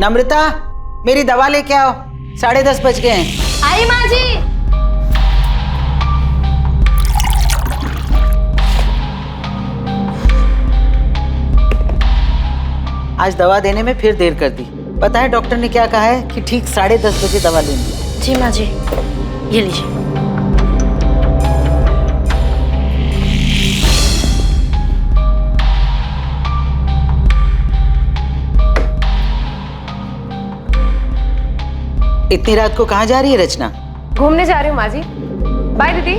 नम्रता, मेरी दवा लेके आओ। 10:30 बज गए हैं। आई माँ जी। आज दवा देने में फिर देर कर दी। पता है डॉक्टर ने क्या कहा है कि ठीक 10:30 बजे दवा लेनी। जी माँ जी, ये लीजिए। इतनी रात को कहाँ जा रही है रचना? घूमने जा रही हूँ माँ जी। बाय दीदी।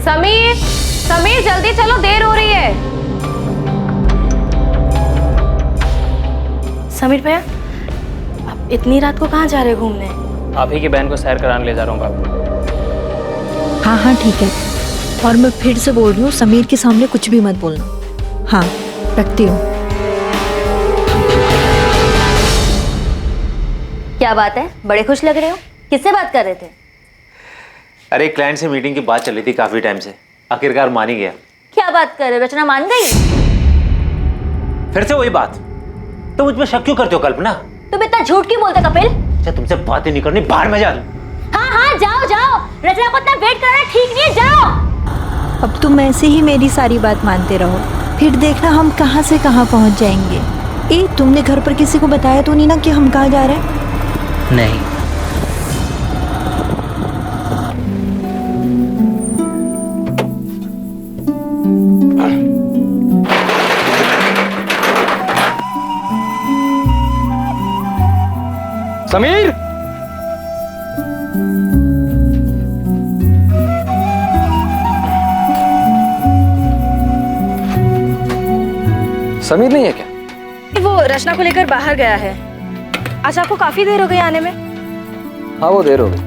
समीर, समीर जल्दी चलो, देर हो रही है। समीर भैया, आप इतनी रात को कहाँ जा रहे हो घूमने? आप ही की बहन को सैर कराने ले जा रहा हूँ बाबू। हाँ हाँ ठीक है, और मैं फिर से बोल रही हूँ, समीर के सामने कुछ भी मत बोलना। हाँ, रखती हूँ। क्या बात है, बड़े खुश लग रहे हो? किससे बात कर रहे थे? अरे क्लाइंट से मीटिंग की बात चल रही थी काफी टाइम से, आखिरकार मान ही गया। क्या बात कर रहे हो, रचना मान गई? फिर से वही बात, तो मुझ पर शक क्यों करते हो कल्पना? तुम इतना झूठ क्यों बोलते कपिल? अच्छा तुमसे बातें नहीं करनी, बाहर में जा दूं। हाँ हाँ जाओ जाओ, रचना को इतना वेट करना ठीक नहीं है, जाओ। अब तुम ऐसे ही मेरी सारी बात मानते रहो, फिर देखना हम कहाँ से कहाँ पहुँच जाएंगे। ए, तुमने घर पर किसी को बताया तो नहीं ना कि हम कहाँ जा रहे हैं? नहीं। समीर, समीर नहीं है क्या? वो रचना को लेकर बाहर गया है। आज आपको काफी देर हो गई आने में। हाँ वो देर हो गई।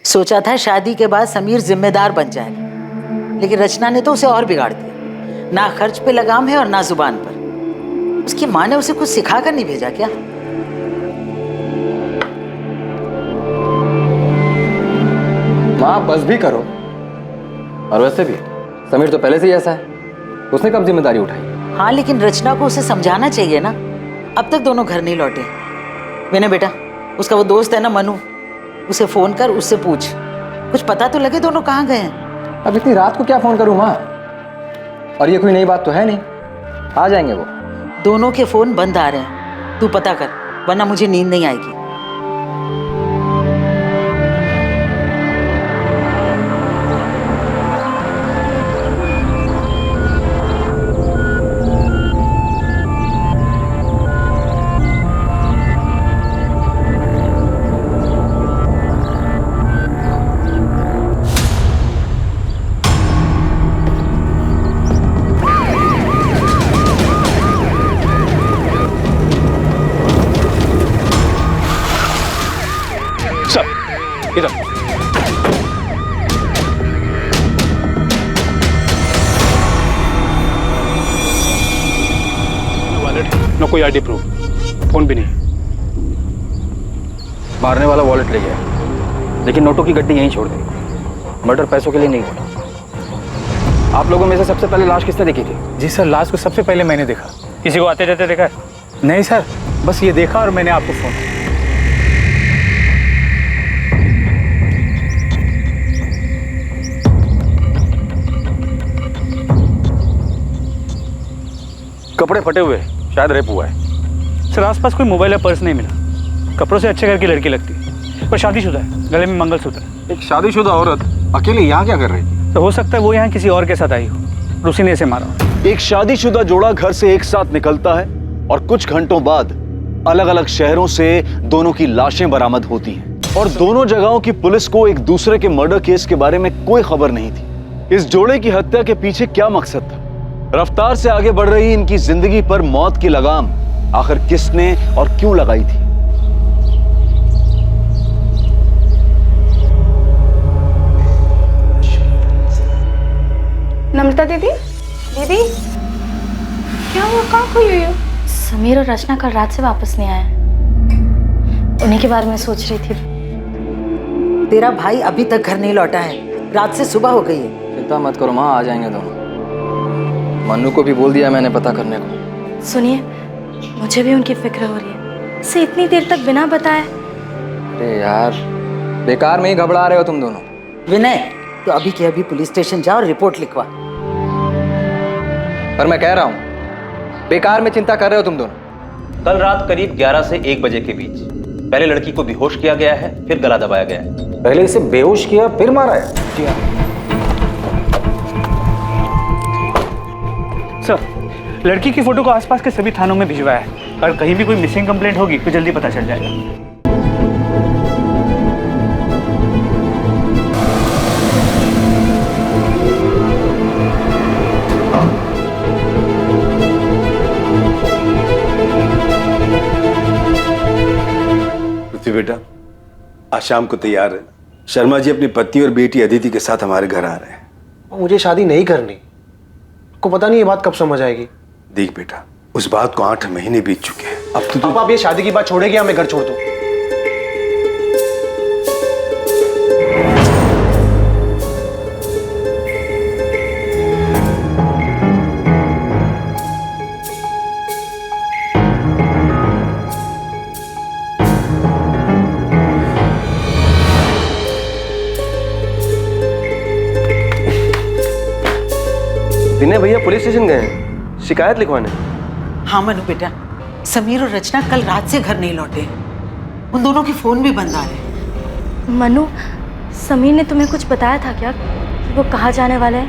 सोचा था शादी के बाद समीर जिम्मेदार बन जाएगा, लेकिन रचना ने तो उसे और बिगाड़ दिया। ना खर्च पे लगाम है और ना जुबान पर। उसकी माँ ने उसे कुछ सिखा कर नहीं भेजा क्या? माँ बस भी करो। और वैसे भी समीर तो पहले से ही ऐसा है, उसने कब जिम्मेदारी उठाई? हाँ, लेकिन रचना को उसे समझाना चाहिए ना। अब तक दोनों घर नहीं लौटे। मैंने बेटा, उसका वो दोस्त है ना मनु, उसे फोन कर, उससे पूछ, कुछ पता तो लगे दोनों कहाँ गए हैं। अब इतनी रात को क्या फोन करूँ माँ? और ये कोई नई बात तो है नहीं, आ जाएंगे वो। दोनों के फोन बंद आ रहे हैं, तू पता कर, वरना मुझे नींद नहीं आएगी। इधर वॉलेट, ना कोई आईडी प्रूफ, फोन भी नहीं। मारने वाला वॉलेट ले गया, लेकिन नोटों की गड्डी यहीं छोड़ दी। मर्डर पैसों के लिए नहीं हुआ। आप लोगों में से सबसे पहले लाश किसने देखी थी? जी सर, लाश को सबसे पहले मैंने देखा। किसी को आते जाते देखा है? नहीं सर, बस ये देखा और मैंने आपको फोन। कपड़े फटे हुए, शायद रेप हुआ है। सर आसपास कोई मोबाइल या पर्स नहीं मिला। कपड़ों से अच्छे घर की लड़की लगती है, पर शादीशुदा है, गले में मंगलसूत्र है। एक शादीशुदा औरत अकेले यहाँ क्या कर रही थी? तो हो सकता है वो यहाँ किसी और के साथ आई हो, उसी ने इसे मारा। एक शादीशुदा जोड़ा घर से एक साथ निकलता है और कुछ घंटों बाद अलग अलग शहरों से दोनों की लाशें बरामद होती हैं और दोनों जगहों की पुलिस को एक दूसरे के मर्डर केस के बारे में कोई खबर नहीं थी। इस जोड़े की हत्या के पीछे क्या मकसद था? रफ्तार से आगे बढ़ रही इनकी जिंदगी पर मौत की लगाम आखिर किसने और क्यों लगाई थी? नम्रता दीदी, दीदी क्या हुआ, कहाँ खोई हुई हो? समीर और रचना कल रात से वापस नहीं आए, उन्हीं के बारे में सोच रही थी। तेरा भाई अभी तक घर नहीं लौटा है। रात से सुबह हो गई है। चिंता मत करो माँ, आ जाएंगे दोनों। मन्नू को भी बोल दिया मैंने पता करने को। सुनिए, मुझे भी उनकी फिक्र हो रही है। इसे इतनी देर तक बिना बताए। अरे यार, बेकार में ही घबरा रहे हो तुम दोनों। विनय, तो अभी के अभी पुलिस स्टेशन जाओ और रिपोर्ट लिखवा। पर मैं कह रहा हूँ, बेकार में चिंता कर रहे हो तुम दोनों। कल रात करीब 11 से 1 बजे के बीच पहले लड़की को बेहोश किया गया है, फिर गला दबाया गया है। पहले इसे बेहोश किया फिर मारा है? जी हाँ। सर, लड़की की फोटो को आसपास के सभी थानों में भिजवाया है और कहीं भी कोई मिसिंग कंप्लेंट होगी तो जल्दी पता चल जाएगा। पृथ्वी बेटा, आज शाम को तैयार है। शर्मा जी अपनी पत्नी और बेटी अदिति के साथ हमारे घर आ रहे हैं। मुझे शादी नहीं करनी। को पता नहीं ये बात कब समझ आएगी। देख बेटा, उस बात को 8 महीने बीत चुके हैं। अब तो आप ये शादी की बात छोड़ेगी या मैं घर छोड़ दूं? विनय भैया पुलिस स्टेशन गए हैं शिकायत लिखवाने। हाँ मनु बेटा, समीर और रचना कल रात से घर नहीं लौटे। उन दोनों के फोन भी बंद आ रहे। मनु, समीर ने तुम्हें कुछ बताया था क्या कि वो कहाँ जाने वाले हैं?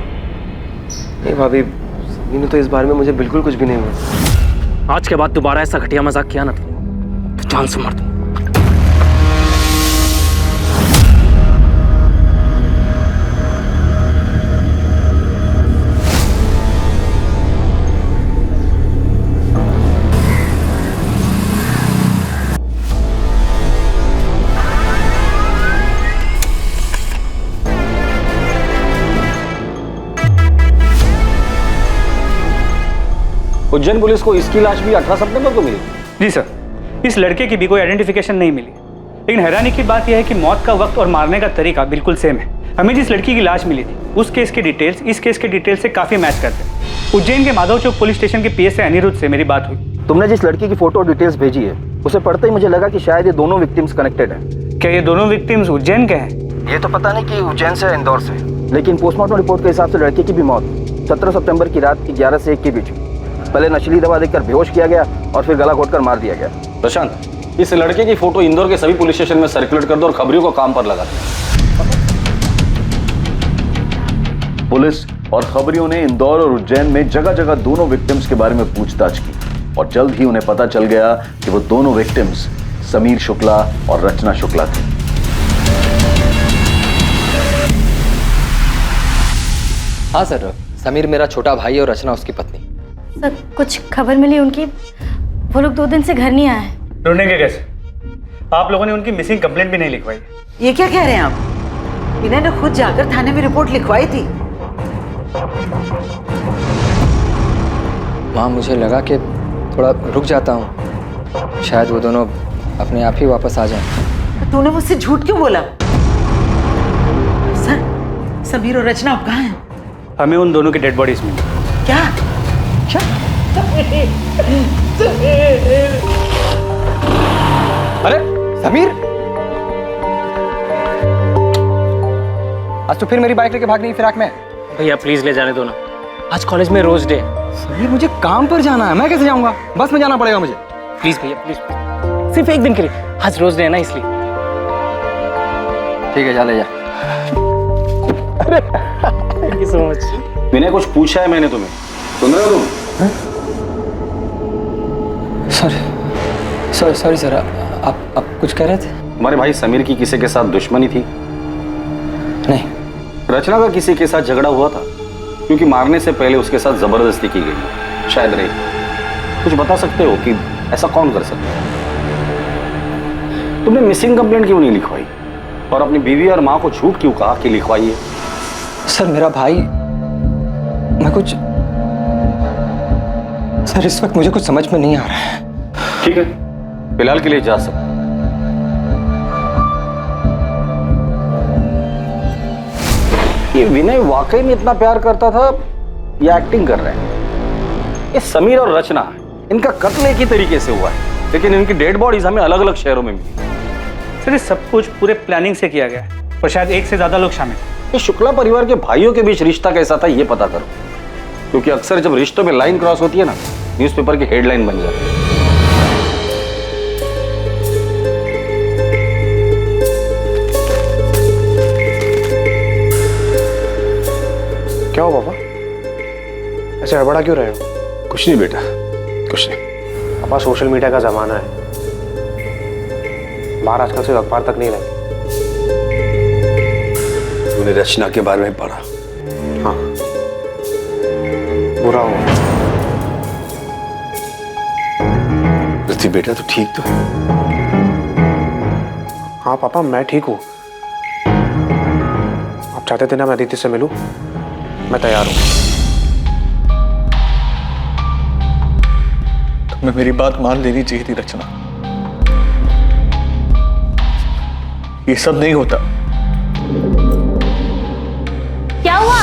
नहीं भाभी, समीर ने तो इस बारे में मुझे बिल्कुल कुछ भी नहीं हुआ। आज के बाद दोबारा ऐसा घटिया मजाक किया ना तो जान से मार दूं। उज्जैन पुलिस को इसकी लाश भी 18 सितंबर को मिली। जी सर, इस लड़के की भी कोई आइडेंटिफिकेशन नहीं मिली, लेकिन हैरानी की बात यह है कि मौत का वक्त और मारने का तरीका बिल्कुल सेम है। हमें जिस लड़की की लाश मिली थी उस केस के डिटेल्स इस केस के डिटेल्स से काफी मैच करते हैं। उज्जैन के माधव चौक पुलिस स्टेशन के पीएसआई अनिरुद्ध से मेरी बात हुई। तुमने जिस लड़की की फोटो और डिटेल्स भेजी है उसे पढ़ते ही मुझे लगा कि शायद ये दोनों विक्टिम्स कनेक्टेड हैं। क्या ये दोनों विक्टिम्स उज्जैन के हैं? ये तो पता नहीं कि उज्जैन से इंदौर से, लेकिन पोस्टमार्टम रिपोर्ट के हिसाब से लड़के की भी मौत 17 सितंबर की रात की 11 से 1 के बीच। पहले नशीली दवा देकर बेहोश किया गया और फिर गला घोटकर मार दिया गया। प्रशांत, इस लड़के की फोटो इंदौर के सभी पुलिस स्टेशन में सर्कुलेट कर दो और खबरियों को काम पर लगा दो। पुलिस और खबरियों ने इंदौर और उज्जैन में जगह जगह दोनों विक्टिम्स के बारे में पूछताछ की और जल्द ही उन्हें पता चल गया कि वो दोनों विक्टिम्स समीर शुक्ला और रचना शुक्ला थे। हाँ सर, समीर मेरा छोटा भाई और रचना उसकी पत्नी। सर, कुछ खबर मिली उनकी? वो लोग 2 दिन से घर नहीं आए हैं। ढूंढेंगे कैसे? आप लोगों ने उनकी मिसिंग कंप्लेंट भी नहीं लिखवाई। ये क्या कह रहे हैं आप? विनय ने खुद जाकर थाने में रिपोर्ट लिखवाई थी। माँ, मुझे लगा कि थोड़ा रुक जाता हूँ, शायद वो दोनों अपने आप ही वापस आ जाएं। तूने मुझसे झूठ क्यों बोला? सर, समीर और रचना अब कहाँ हैं? हमें उन दोनों की डेड बॉडीज मिली। क्या? अरे समीर, आज तो फिर मेरी बाइक लेके भाग गई फिराक में। भैया प्लीज ले जाने दो ना, आज कॉलेज में रोज डे। समीर, मुझे काम पर जाना है, मैं कैसे जाऊंगा? बस में जाना पड़ेगा मुझे। प्लीज भैया प्लीज, सिर्फ एक दिन के लिए, आज रोज डे है ना इसलिए। ठीक है, जा ले जा। Thank you so much. Vinay, कुछ पूछा है मैंने तुम्हें, सुन रहे हो तुम? सॉरी सर, आप कुछ कह रहे थे? तुम्हारे भाई समीर की किसी के साथ दुश्मनी थी? नहीं। रचना का किसी के साथ झगड़ा हुआ था? क्योंकि मारने से पहले उसके साथ जबरदस्ती की गई, शायद रही। कुछ बता सकते हो कि ऐसा कौन कर सकता है? तुमने मिसिंग कंप्लेंट क्यों नहीं लिखवाई और अपनी बीवी और माँ को झूठ क्यों कहा कि लिखवाई है? सर, मेरा भाई, मैं कुछ, सर इस वक्त मुझे कुछ समझ में नहीं आ रहा है। ठीक है, फिलहाल के लिए जा सकते। ये विनय वाकई में इतना प्यार करता था या एक्टिंग कर रहे हैं? ये समीर और रचना, इनका कत्ल एक ही तरीके से हुआ है, लेकिन इनकी डेड बॉडीज हमें अलग अलग शहरों में मिली। सर ये सब कुछ पूरे प्लानिंग से किया गया है और शायद एक से ज्यादा लोग शामिल हैं। ये शुक्ला परिवार के भाइयों के बीच रिश्ता कैसा था ये पता करो, क्योंकि अक्सर जब रिश्तों में लाइन क्रॉस होती है ना, न्यूज़पेपर की हेडलाइन बन जाती है। क्या हो पापा, ऐसे हड़बड़ा क्यों रहे हो? कुछ नहीं बेटा, कुछ नहीं। पापा सोशल मीडिया का जमाना है, बाहर आजकल से अखबार तक नहीं रहते। तूने रचना के बारे में पढ़ा? हाँ, बुरा हुआ। पृथ्वी बेटा तू ठीक तो है? हाँ पापा मैं ठीक हूँ। आप चाहते थे ना मैं अदिति से मिलूं, मैं तैयार हूँ। तुम्हें मेरी बात मान लेनी चाहिए थी रचना। ये सब नहीं होता। क्या हुआ?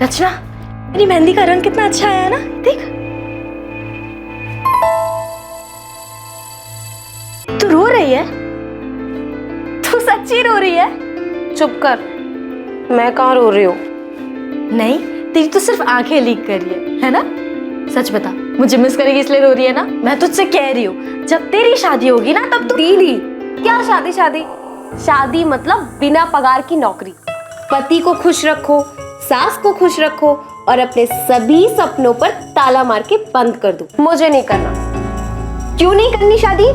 रचना, मेरी मेहंदी का रंग कितना अच्छा आया है ना, देख। तू रो रही है? तू सच्ची रो रही है? चुप कर, मैं कहाँ रो रही हूँ? नहीं, तेरी तो सिर्फ आंखें लीक कर रही है ना? सच बता, मुझे मिस करेगी इसलिए रो रही है ना? मैं तुझसे कह रही हूँ, जब तेरी शादी होगी ना तब तू। दीदी, क्या शादी? शादी मतलब बिना पगार की नौकरी। पति को खुश रखो, सास को खुश रखो और अपने सभी सपनों पर ताला मार के बंद कर दो। मुझे नहीं करना। क्यों नहीं करनी शादी?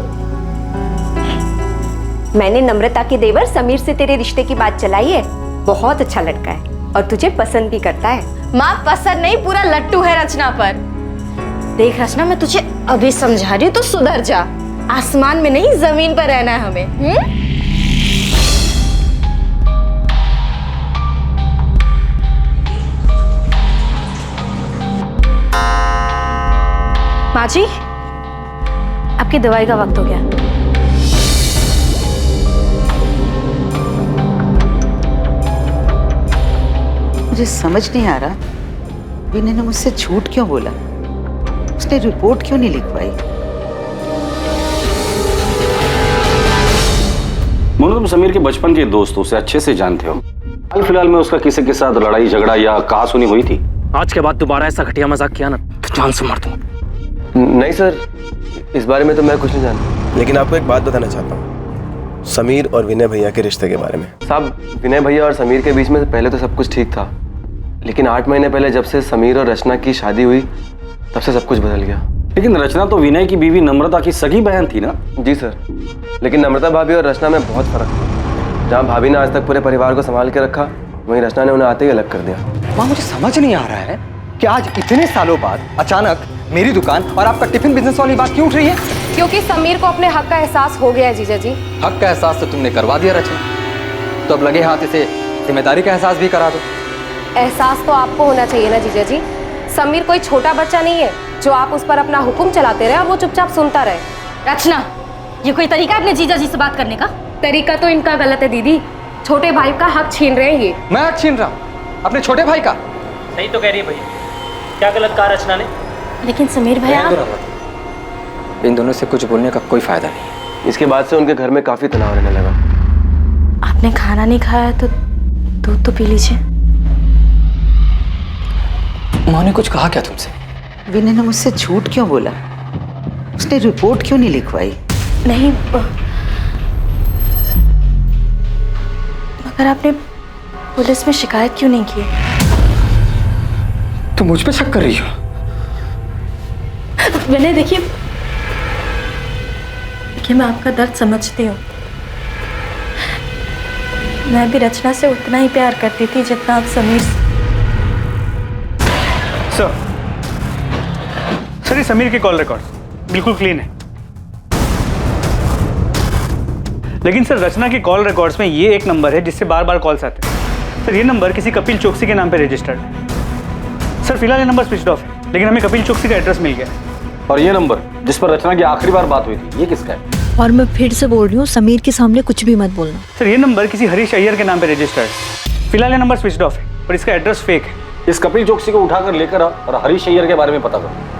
मैंने नम्रता के देवर समीर से तेरे रिश्ते की बात चलाई है। बहुत अच्छा लड़का है और तुझे पसंद भी करता है। माँ पसंद नहीं, पूरा लट्टू है रचना पर। देख रचना, मैं तुझे अभी समझा रही हूँ, तो सुधर जा। आसमान में नहीं जमीन पर रहना है हमें। माँ जी, आपकी दवाई का वक्त हो गया। मुझे समझ नहीं आ रहा, विनय ने मुझसे झूठ क्यों बोला? उसने रिपोर्ट क्यों नहीं लिखवाई? मोनू, तुम समीर के बचपन के दोस्त हो, उसे अच्छे से जानते हो। हाल फिलहाल में उसका किसी के साथ लड़ाई झगड़ा या कहासुनी हुई थी? आज के बाद दोबारा ऐसा घटिया मजाक किया ना तो जान से मार दूंगा। नहीं सर, इस बारे में तो मैं कुछ नहीं जानता। लेकिन आपको एक बात बताना चाहता हूँ, समीर और विनय भैया के रिश्ते के बारे में। साहब, विनय भैया और समीर के बीच में पहले तो सब कुछ ठीक था, लेकिन 8 महीने पहले जब से समीर और रचना की शादी हुई तब से सब कुछ बदल गया। लेकिन रचना तो विनय की बीवी नम्रता की सगी बहन थी ना? जी सर, लेकिन नम्रता भाभी और रचना में बहुत फर्क था। जहाँ भाभी ने आज तक पूरे परिवार को संभाल के रखा, वहीं रचना ने उन्हें आते ही अलग कर दिया। माँ, मुझे समझ नहीं आ रहा है कि आज इतने सालों बाद अचानक मेरी दुकान और आपका टिफिन बिजनेस वाली बात क्यों उठ रही है? क्योंकि समीर को अपने हक का एहसास हो गया है जीजा जी। हक का एहसास तो तुमने करवा दिया रचना, तो अब लगे हाथ इसे जिम्मेदारी का एहसास भी करा दो। एहसास तो आपको होना चाहिए ना जीजा जी। समीर कोई छोटा बच्चा नहीं है जो आप उस पर अपना हुक्म चलाते रहे और वो चुपचाप सुनता रहे। रचना, ये कोई तरीका है अपने जीजा जी से बात करने का? तरीका तो इनका गलत है दीदी। छोटे भाई का हक छीन रहे हैं ये। मैं हक छीन रहा हूँ अपने छोटे भाई का? सही तो कह रही है भैया, क्या गलत कहा रचना ने? लेकिन समीर भैया, इन दोनों से कुछ बोलने का कोई फायदा नहीं। इसके बाद से उनके घर में काफी तनाव रहने लगा। आपने खाना नहीं खाया तो दूध तो पी लीजिए। माँ ने कुछ कहा क्या तुमसे? विनय ने मुझसे झूठ क्यों बोला? उसने रिपोर्ट क्यों नहीं लिखवाई? नहीं, मगर आपने पुलिस में शिकायत क्यों नहीं की? तुम मुझ पे शक कर रही हो? विनय, देखिए मैं आपका दर्द समझती हूँ। मैं भी रचना से उतना ही प्यार करती थी जितना आप समीर से। सर ये समीर के कॉल रिकॉर्ड बिल्कुल क्लीन है, लेकिन सर रचना के कॉल रिकॉर्ड्स में ये एक नंबर है जिससे बार बार कॉल्स आते हैं। सर ये नंबर किसी कपिल चौकसी के नाम पे रजिस्टर्ड है। सर फिलहाल ये नंबर स्विच ऑफ है, लेकिन हमें कपिल चौकसी का एड्रेस मिल गया है। और ये नंबर जिस पर रचना की आखिरी बार बात हुई थी, ये किसका है? और मैं फिर से बोल रही हूँ, समीर के सामने कुछ भी मत बोलना। सर ये नंबर किसी हरीश अय्यर के नाम पे रजिस्टर्ड है। फिलहाल ये नंबर स्विच ऑफ है और इसका एड्रेस फेक है। इस कपिल चौकसी को उठाकर लेकर आ और हरीश अय्यर के बारे में पता कर।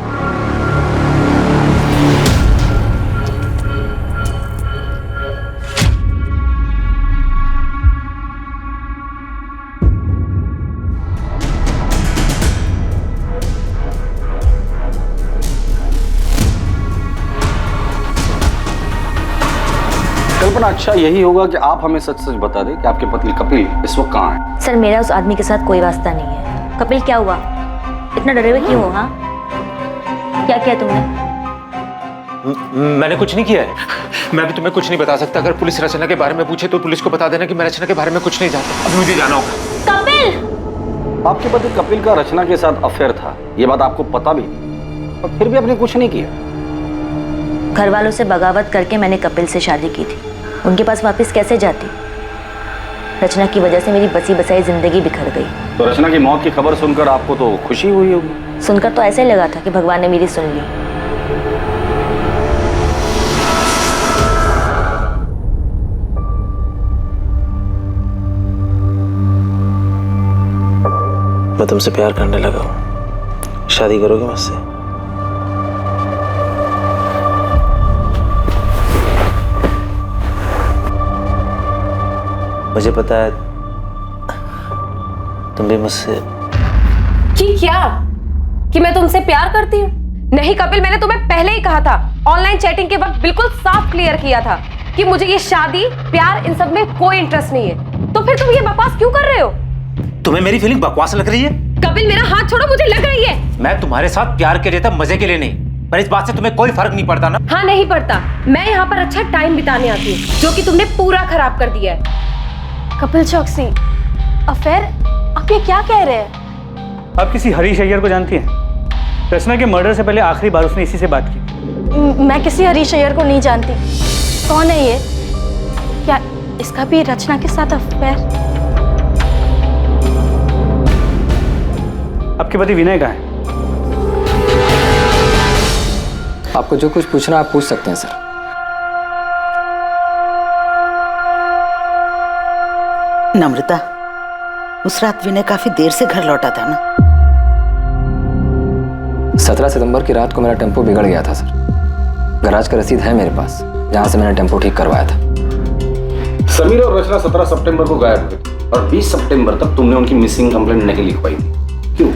कल्पना, अच्छा यही होगा कि आप हमें सच सच बता दें कि आपके पति कपिल इस वक्त कहाँ है? सर मेरा उस आदमी के साथ कोई वास्ता नहीं है। कपिल क्या हुआ, इतना डरे हुए क्यों हो? हाँ, क्या किया तुमने? मैंने कुछ नहीं किया है। मैं भी तुम्हें कुछ नहीं बता सकता। अगर पुलिस रचना के बारे में पूछे तो पुलिस को बता देना कि मैं रचना के बारे में कुछ नहीं जानता। अब मुझे जाना होगा। कपिल! आपके पति कपिल का रचना के साथ अफेयर था, ये बात आपको पता भी थी और फिर भी आपने कुछ नहीं किया। घर वालों से बगावत करके मैंने कपिल से शादी की थी। उनके पास वापस कैसे जाती? रचना की वजह से मेरी बसी बसाई जिंदगी बिखर गई। तो रचना की मौत की खबर सुनकर आपको तो खुशी हुई होगी? सुनकर तो ऐसे लगा था कि भगवान ने मेरी सुन ली। मैं तुमसे प्यार करने लगा हूँ, शादी करोगे मुझसे? मुझे पता है तुम भी मुझसे। कि क्या? कि मैं तुमसे प्यार करती हूँ? नहीं कपिल, मैंने तुम्हें पहले ही कहा था, ऑनलाइन चैटिंग के वक्त बिल्कुल साफ क्लियर किया था कि मुझे ये शादी प्यार इन सब में कोई इंटरेस्ट नहीं है। तो फिर तुम ये बकवास क्यों कर रहे हो? तुम्हें मेरी फीलिंग बकवास लग रही है? कपिल मेरा हाथ छोड़ो, मुझे लग रही है। मैं तुम्हारे साथ प्यार के लिए था, मजे के लिए नहीं। पर इस बात से तुम्हें कोई फर्क नहीं पड़ता ना? हाँ नहीं पड़ता। मैं यहाँ पर अच्छा टाइम बिताने आती हूँ, जो कि तुमने पूरा खराब कर दिया है। कपिल चौकसी, अफेयर? आप ये क्या कह रहे हैं? आप किसी हरीश अय्यर को जानती हैं? रचना के मर्डर से पहले आखिरी बार उसने इसी से बात की। मैं किसी हरीश अय्यर को नहीं जानती। कौन है ये? क्या इसका भी रचना के साथ अफेयर? आपके पति विनय कहाँ है? आपको जो कुछ पूछना आप पूछ सकते हैं सर। नम्रता, उस रात विनय काफी देर से घर लौटा था ना? 17 सितंबर की रात को मेरा टेम्पो बिगड़ गया था सर। गैराज का रसीद है मेरे पास, जहां से मैंने टेम्पो ठीक करवाया था। समीर और रचना 17 सितंबर को गायब हुए थे और 20 सितंबर तक तुमने उनकी मिसिंग कंप्लेंट नहीं लिखवाई थी। क्यों?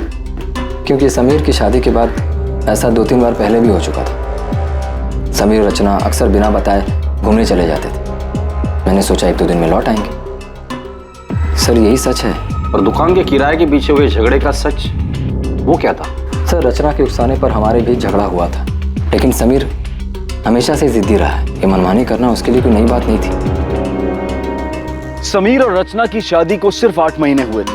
क्योंकि समीर की शादी के बाद ऐसा 2-3 बार पहले भी हो चुका था। समीर और रचना अक्सर बिना बताए घूमने चले जाते थे। मैंने सोचा 1-2 दिन में लौट आएंगे। सर यही सच है। और दुकान के किराए के पीछे हुए झगड़े का सच, वो क्या था? सर रचना के उकसाने पर हमारे बीच झगड़ा हुआ था, लेकिन समीर हमेशा से जिद्दी रहा है। ये मनमानी करना उसके लिए कोई नई बात नहीं थी। समीर और रचना की शादी को सिर्फ 8 महीने हुए थे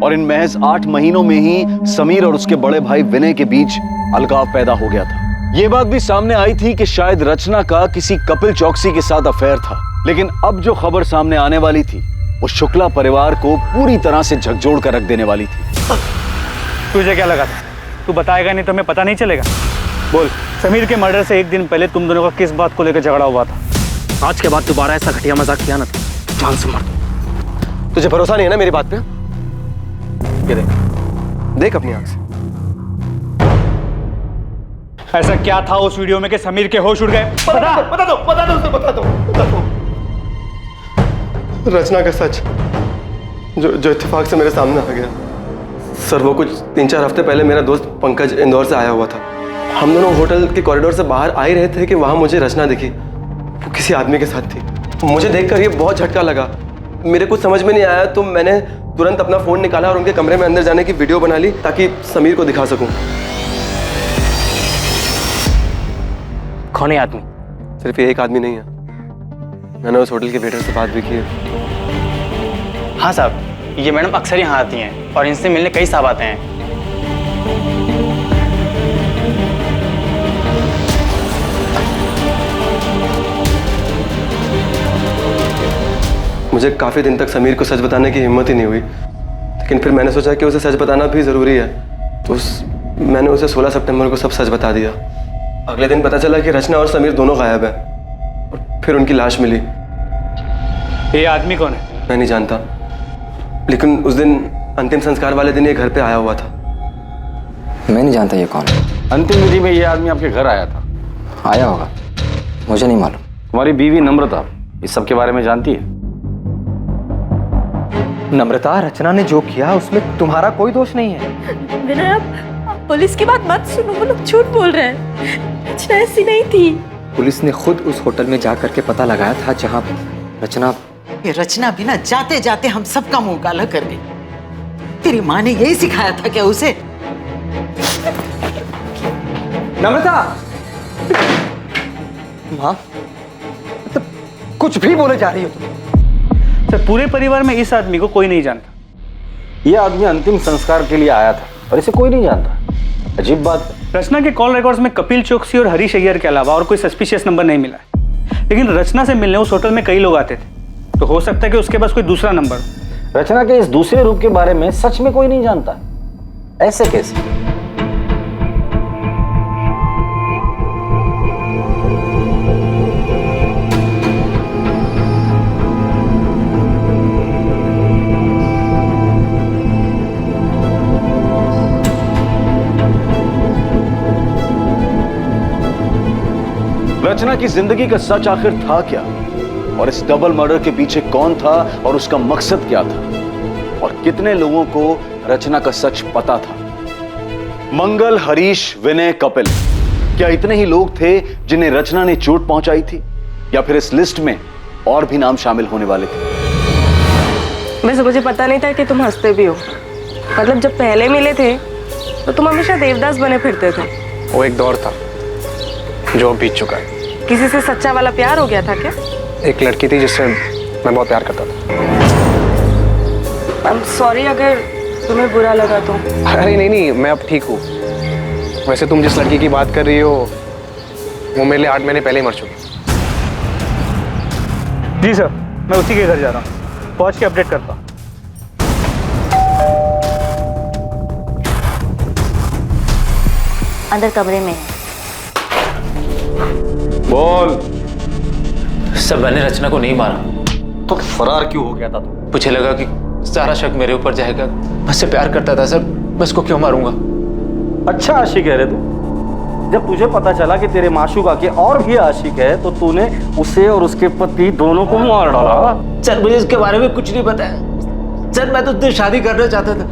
और इन महज 8 महीनों में ही समीर और उसके बड़े भाई विनय के बीच अलगाव पैदा हो गया था। ये बात भी सामने आई थी कि शायद रचना का किसी कपिल चौकसी के साथ अफेयर था। लेकिन अब जो खबर सामने आने वाली थी वो शुक्ला परिवार को पूरी तरह से झकझोर कर रख देने वाली थी। तुझे क्या लगा था? तू बताएगा नहीं तो हमें पता नहीं चलेगा? बोल, समीर के मर्डर से 1 दिन पहले तुम दोनों का किस बात को लेकर झगड़ा हुआ था? आज के बाद दोबारा ऐसा घटिया मजाक किया ना तो जान से मार दूं। तुझे भरोसा नहीं है ना मेरी बात पे? ये देख अपनी आंख से। ऐसा क्या था उस वीडियो में कि समीर के होश उड़ गए? बता दो। रचना का सच जो इत्तेफाक से मेरे सामने आ गया। सर वो कुछ 3-4 हफ्ते पहले मेरा दोस्त पंकज इंदौर से आया हुआ था। हम दोनों होटल के कॉरिडोर से बाहर आ ही रहे थे कि वहां मुझे रचना दिखी। वो किसी आदमी के साथ थी। मुझे देखकर ये बहुत झटका लगा। मेरे कुछ समझ में नहीं आया तो मैंने तुरंत अपना फोन निकाला और उनके कमरे में अंदर जाने की वीडियो बना ली ताकि समीर को दिखा सकूं। कौन है आदमी? सिर्फ ये एक आदमी नहीं है, मैंने उस होटल के वेटर से बात भी की है। हाँ साहब, ये मैडम अक्सर यहाँ आती हैं और इनसे मिलने कई साहब आते हैं। मुझे काफ़ी दिन तक समीर को सच बताने की हिम्मत ही नहीं हुई, लेकिन फिर मैंने सोचा कि उसे सच बताना भी ज़रूरी है, तो मैंने उसे 16 सितंबर को सब सच बता दिया। अगले दिन पता चला कि रचना और समीर दोनों गायब है और फिर उनकी लाश मिली। ये आदमी कौन है? मैं नहीं जानता, लेकिन उस दिन अंतिम संस्कार वाले दिन ये घर पे आया हुआ था। मैं नहीं जानता ये कौन है। अंतिम विधि में ये आदमी आपके घर आया था? आया होगा, मुझे नहीं मालूम। तुम्हारी बीवी नम्रता इस सब के बारे में जानती है? नम्रता, रचना ने जो किया उसमें तुम्हारा कोई दोष नहीं है। विनय, आप पुलिस की बात मत सुनो, वो लोग झूठ बोल रहे हैं। रचना ऐसी नहीं थी। पुलिस ने खुद उस होटल में जा करके पता लगाया था जहां रचना। ये रचना भी ना जाते जाते हम सबका मुंह काला कर गई। तेरी माँ ने यही सिखाया था क्या उसे? नम्रता, माँ तो कुछ भी बोले जा रही हो तुम। सर, पूरे परिवार में इस आदमी को कोई नहीं जानता। ये आदमी अंतिम संस्कार के लिए आया था और इसे कोई नहीं जानता। अजीब बात है। रचना के कॉल रिकॉर्ड्स में कपिल चौकसी और हरीश अय्यर के अलावा और कोई सस्पिशियस नंबर नहीं मिला है। लेकिन रचना से मिलने उस होटल में कई लोग आते थे, तो हो सकता है कि उसके पास कोई दूसरा नंबर। रचना के इस दूसरे रूप के बारे में सच में कोई नहीं जानता। ऐसे कैसे? रचना की जिंदगी का सच आखिर था क्या, और इस डबल मर्डर के पीछे कौन था और उसका मकसद क्या था, और कितने लोगों को रचना का सच पता था? मंगल, हरीश, विनय, कपिल, क्या इतने ही लोग थे जिन्हें रचना ने चोट पहुंचाई थी, या फिर इस लिस्ट में और भी नाम शामिल होने वाले थे? वैसे मुझे पता नहीं था कि तुम हंसते भी हो। मतलब जब पहले मिले थे तो तुम हमेशा देवदास बने फिरते थे। वो एक दौर था जो बीत चुका है। किसी से सच्चा वाला प्यार हो गया था क्या? एक लड़की थी जिससे मैं बहुत प्यार करता था। आई एम सॉरी अगर तुम्हें बुरा लगा तो। अरे नहीं, मैं अब ठीक हूँ। वैसे तुम जिस लड़की की बात कर रही हो वो मेरे लिए 8 महीने पहले ही मर चुकी। जी सर, मैं उसी के घर जा रहा हूँ, पहुँच के अपडेट करता हूँ। अंदर कमरे में है। बोल। सर, मैंने रचना को नहीं मारा। तो फरार क्यों हो गया था तू? मुझे लगा कि सारा शक मेरे ऊपर जाएगा। मैं उससे प्यार करता था सर, मैं उसको क्यों मारूंगा? अच्छा आशिक है रे तू। जब तुझे पता चला कि तेरे माशूका के और भी आशिक है तो तूने उसे और उसके पति दोनों को मार डाला। सर, मुझे इसके बारे में कुछ नहीं पता है सर। मैं तो उससे शादी करना चाहता था,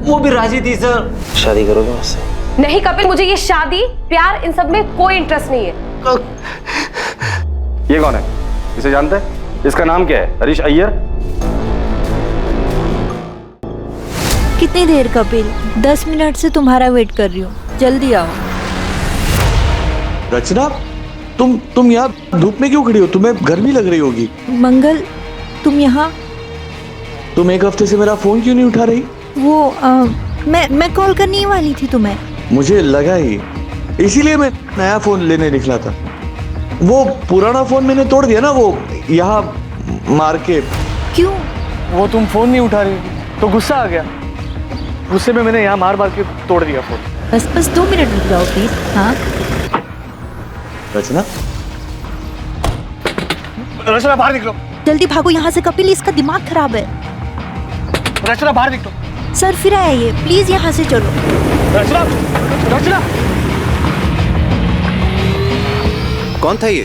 वो भी राजी थी सर। शादी करोगे मुझसे? नहीं कपिल, मुझे ये शादी प्यार इन सब में कोई इंटरेस्ट नहीं है। ये कौन है? इसे जानते हैं? इसका नाम क्या है? हरीश अय्यर। कितनी देर कपिल? 10 मिनट से तुम्हारा वेट कर रही हूँ, जल्दी आओ। रचना, तुम यहाँ धूप में क्यों खड़ी हो? तुम्हें गर्मी लग रही होगी। मंगल, तुम यहाँ? तुम एक हफ्ते से मेरा फोन क्यों नहीं उठा रही? वो मैं कॉल करने ही वाली थी तुम्हें। मुझे लगा ही, इसीलिए मैं नया फोन लेने निकला था। वो पुराना फोन मैंने तोड़ दिया ना, वो यहाँ मार के। क्यों? वो तुम फोन नहीं उठा रही तो गुस्सा आ गया, गुस्से में मैंने यहाँ मार मार के तोड़ दिया फोन। बस 2 मिनट रुक जाओ प्लीज। हाँ रचना, रचना बाहर निकलो, जल्दी भागो यहाँ से कपिल, इसका दिमाग खराब है। रचना बाहर निकलो। सर फिर आया ये, प्लीज यहाँ से चलो। रचना, रचना। कौन था ये?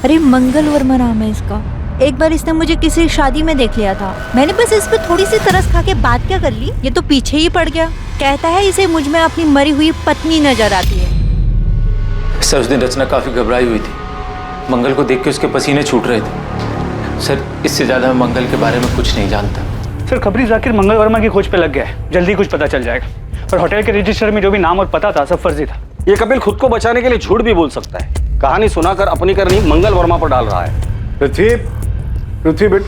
अरे मंगल वर्मा नाम है इसका। एक बार इसने मुझे किसी शादी में देख लिया था, मैंने बस इस पे थोड़ी सी तरस खा के बात क्या कर ली, ये तो पीछे ही पड़ गया। कहता है इसे मुझ में अपनी मरी हुई पत्नी नजर आती है। सर, उस दिन रचना काफी घबराई हुई थी। मंगल को देख के उसके पसीने छूट रहे थे। सर, इससे ज्यादा मैं मंगल के बारे में कुछ नहीं जानता। सर, खबरी जाकिर मंगल वर्मा की खोज पे लग गया है, जल्दी कुछ पता चल जाएगा। और होटल के रजिस्टर में जो भी नाम और पता था सब फर्जी था। ये कपिल खुद को बचाने के लिए झूठ भी बोल सकता है। कहानी सुनाकर अपनी करनी मंगल वर्मा पर डाल रहा है। पृथ्वी बेट,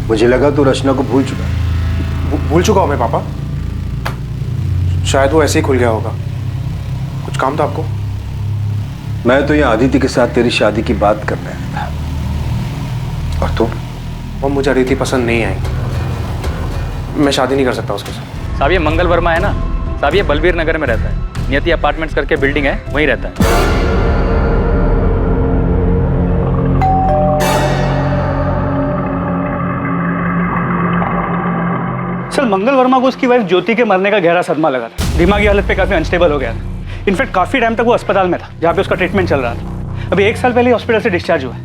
मुझे लगा तू रचना को भूल चुका। भूल चुका हूँ मैं पापा। शायद वो ऐसे ही खुल गया होगा। कुछ काम था आपको? मैं तो यहाँ अदिति के साथ तेरी शादी की बात करने आया था। और तू? वो मुझे अदिति पसंद नहीं आई। मैं शादी नहीं कर सकता उसके साथ। साहब ये मंगल वर्मा है ना, साहब ये बलबीर नगर में रहता है। नियति अपार्टमेंट्स करके बिल्डिंग है, वहीं रहता है। सर मंगल वर्मा को उसकी वाइफ ज्योति के मरने का गहरा सदमा लगा था। दिमागी हालत पे काफी अनस्टेबल हो गया था। इनफैक्ट काफी टाइम तक वो अस्पताल में था, जहाँ पे उसका ट्रीटमेंट चल रहा था। अभी 1 साल पहले हॉस्पिटल से डिस्चार्ज हुआ है।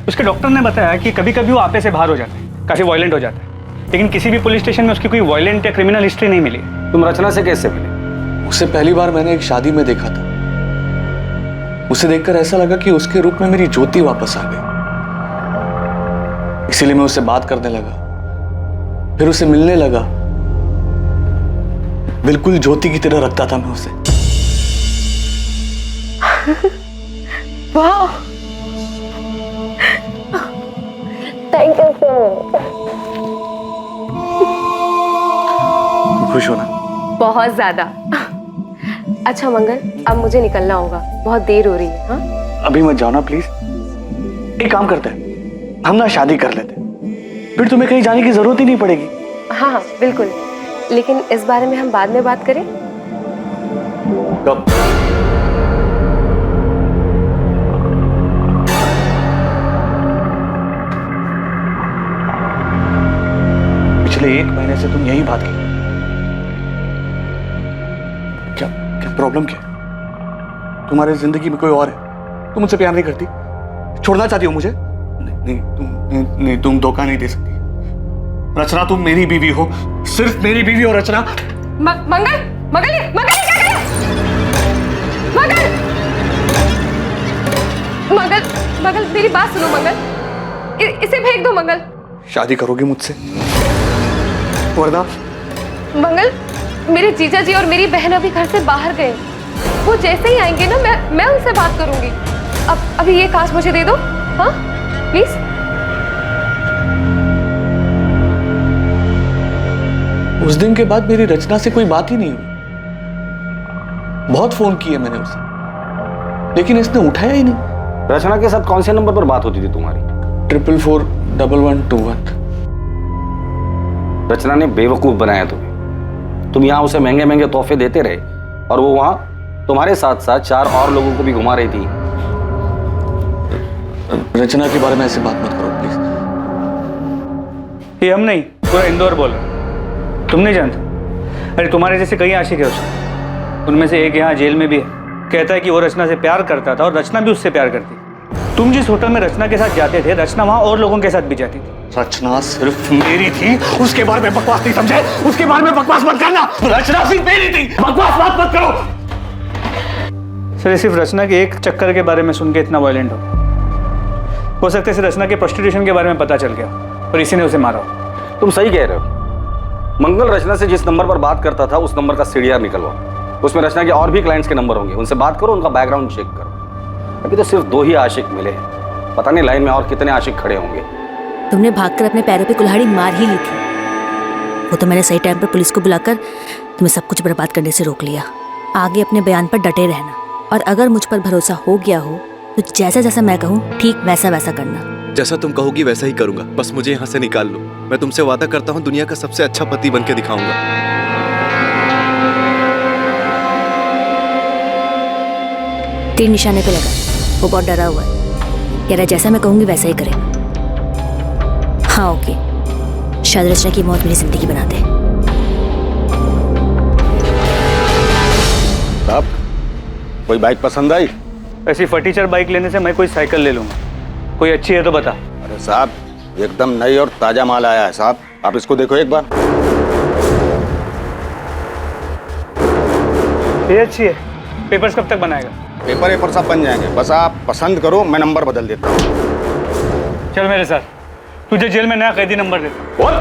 उसके डॉक्टर ने बताया कि कभी कभी वो आपे से बाहर हो जाता है, काफी वायलेंट हो जाता है, लेकिन किसी भी पुलिस स्टेशन में उसकी कोई वायलेंट या क्रिमिनल हिस्ट्री नहीं मिली। तुम रचना से कैसे मिले? उसे पहली बार मैंने एक शादी में देखा था। उसे देखकर ऐसा लगा कि उसके रूप में मेरी ज्योति वापस आ गई, इसीलिए मैं उससे बात करने लगा, फिर उसे मिलने लगा। बिल्कुल ज्योति की तरह रखता था मैं उसे। वाह, थैंक यू सो मच। खुश हो ना? बहुत ज्यादा। अच्छा मंगल, अब मुझे निकलना होगा, बहुत देर हो रही है। हाँ, अभी मत जाओ ना प्लीज। एक काम करते हैं, हम ना शादी कर लेते हैं, फिर तुम्हें कहीं जाने की जरूरत ही नहीं पड़ेगी। हाँ हाँ बिल्कुल, लेकिन इस बारे में हम बाद में बात करें। कब? पिछले 1 महीने से तुम यही बात की। क्या क्या प्रॉब्लम क्या है? तुम्हारी जिंदगी में कोई और है, तुम मुझसे प्यार नहीं करती, छोड़ना चाहती हो मुझे? नहीं, तुम धोखा नहीं दे सकती। रचना तुम मेरी बीवी हो, सिर्फ मेरी बीवी हो रचना। मंगल मंगल मंगल क्या कर रहे हो? मंगल मंगल मंगल मेरी बात सुनो मंगल, इसे फेंक दो मंगल। शादी करोगी मुझसे वरना? मंगल, मेरे जीजा जी और मेरी बहन अभी घर से बाहर गए, वो जैसे ही आएंगे ना मैं उनसे बात करूंगी। अब अभी ये कांच मुझे दे दो, हाँ प्लीज। उस दिन के बाद मेरी रचना से कोई बात ही नहीं हुई। बहुत फोन किए मैंने उसे, लेकिन इसने उठाया ही नहीं। रचना के साथ कौन से नंबर पर बात होती थी तुम्हारी? 4441121। रचना ने बेवकूफ बनाया तुम्हें। तुम यहाँ उसे महंगे महंगे तोहफे देते रहे और वो वहां तुम्हारे साथ साथ 4 और लोगों को भी घुमा रही थी। रचना के बारे में ऐसे बात मत करो प्लीज। ये हम नहीं, पूरा इंदौर बोल रहा। तुम नहीं जानते? अरे तुम्हारे जैसे कई आशिक है उसके, उनमें से एक यहाँ जेल में भी है। कहता है कि वो रचना से प्यार करता था और रचना भी उससे प्यार करती। तुम जिस होटल में रचना के साथ जाते थे, रचना वहां और लोगों के साथ भी जाती थी। रचना सिर्फ मेरी थी, उसके बारे में बकवास नहीं समझे? उसके बारे में बकवास मत करना। रचना सिर्फ मेरी थी, बकवास बात मत करो। सर सिर्फ रचना के एक चक्कर के बारे में सुन के इतना वायलेंट हो सकता है रचना के प्रोस्टिट्यूशन के बारे में पता चल गया और इसी ने उसे मारा। तुम सही कह रहे हो। मंगल रचना से जिस नंबर पर बात करता था उस नंबर का सीडीआर निकलवा, उसमें रचना के और भी क्लाइंट्स के नंबर होंगे, उनसे बात करो, उनका बैकग्राउंड चेक करो। अभी तो सिर्फ 2 ही आशिक मिले हैं, पता नहीं लाइन में और कितने आशिक खड़े होंगे। तुमने भागकर अपने पैरों पे कुल्हाड़ी मार ही ली थी। वो तो मैंने सही टाइम पर पुलिस को बुलाकर तुम्हें सब कुछ बर्बाद करने से रोक लिया। आगे अपने बयान पर डटे रहना, और अगर मुझ पर भरोसा हो गया हो तो जैसा जैसा मैं कहूँ ठीक वैसा वैसा करना। जैसा तुम कहोगी वैसा ही करूंगा, बस मुझे यहाँ से निकाल लो। मैं तुमसे वादा करता हूँ दुनिया का सबसे अच्छा पति बन के दिखाऊंगा। तीर निशाने पे लगा, वो बहुत डरा हुआ है, कह रहा जैसा मैं कहूंगी वैसा ही करेगा। हाँ ओके, शायद रचना की मौत मेरी जिंदगी बना दे। साहब, कोई बाइक पसंद आई? ऐसी फटीचर बाइक लेने से मैं कोई साइकिल ले लूंगा। कोई अच्छी है तो बता। अरे साहब, एकदम नई और ताजा माल आया है साहब, आप इसको देखो एक बार। ये अच्छी है। पेपर्स कब तक बनाएगा? पेपर सब बन जाएंगे, बस आप पसंद करो, मैं नंबर बदल देता हूँ। चल मेरे साथ, तुझे जेल में नया कैदी नंबर देता। बोल।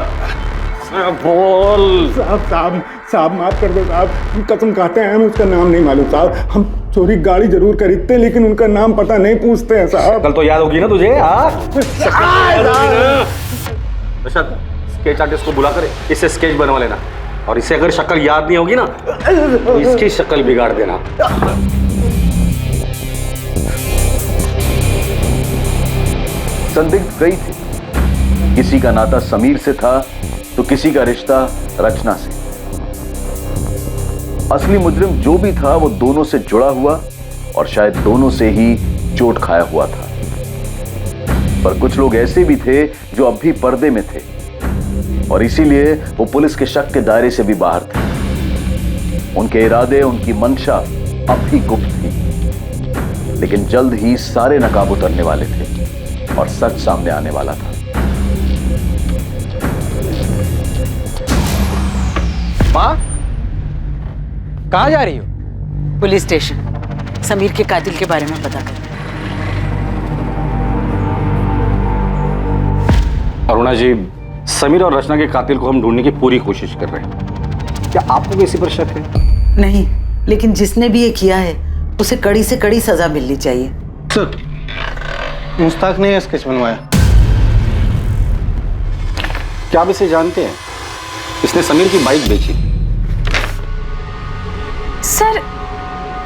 साहब माफ कर दो साहब, कसम खाते हैं हमें उसका नाम नहीं मालूम साहब। हम चोरी गाड़ी जरूर खरीदते लेकिन उनका नाम पता नहीं पूछते हैं साहब। कल तो याद होगी ना तुझे? स्केच आर्टिस्ट को बुलाकर इससे स्केच बनवा लेना, और इसे अगर शक्ल याद नहीं होगी ना तो इसकी शक्ल बिगाड़ देना। संदिग्ध कई थे। किसी का नाता समीर से था तो किसी का रिश्ता रचना से। असली मुजरिम जो भी था वो दोनों से जुड़ा हुआ और शायद दोनों से ही चोट खाया हुआ था। पर कुछ लोग ऐसे भी थे जो अब भी पर्दे में थे और इसीलिए वो पुलिस के शक के दायरे से भी बाहर थे। उनके इरादे, उनकी मंशा अब भी गुप्त थी, लेकिन जल्द ही सारे नकाब उतरने वाले थे और सच सामने आने वाला था। माँ, कहाँ जा रही हो? पुलिस स्टेशन, समीर के कातिल के बारे में पता कर। अरुणा जी, समीर और रचना के कातिल को हम ढूंढने की पूरी कोशिश कर रहे हैं। क्या आपको किसी पर शक है? नहीं, लेकिन जिसने भी ये किया है उसे कड़ी से कड़ी सजा मिलनी चाहिए। सर, मुश्ताक ने स्केच बनवाया। क्या आप इसे जानते हैं? इसने समीर की बाइक बेची। सर,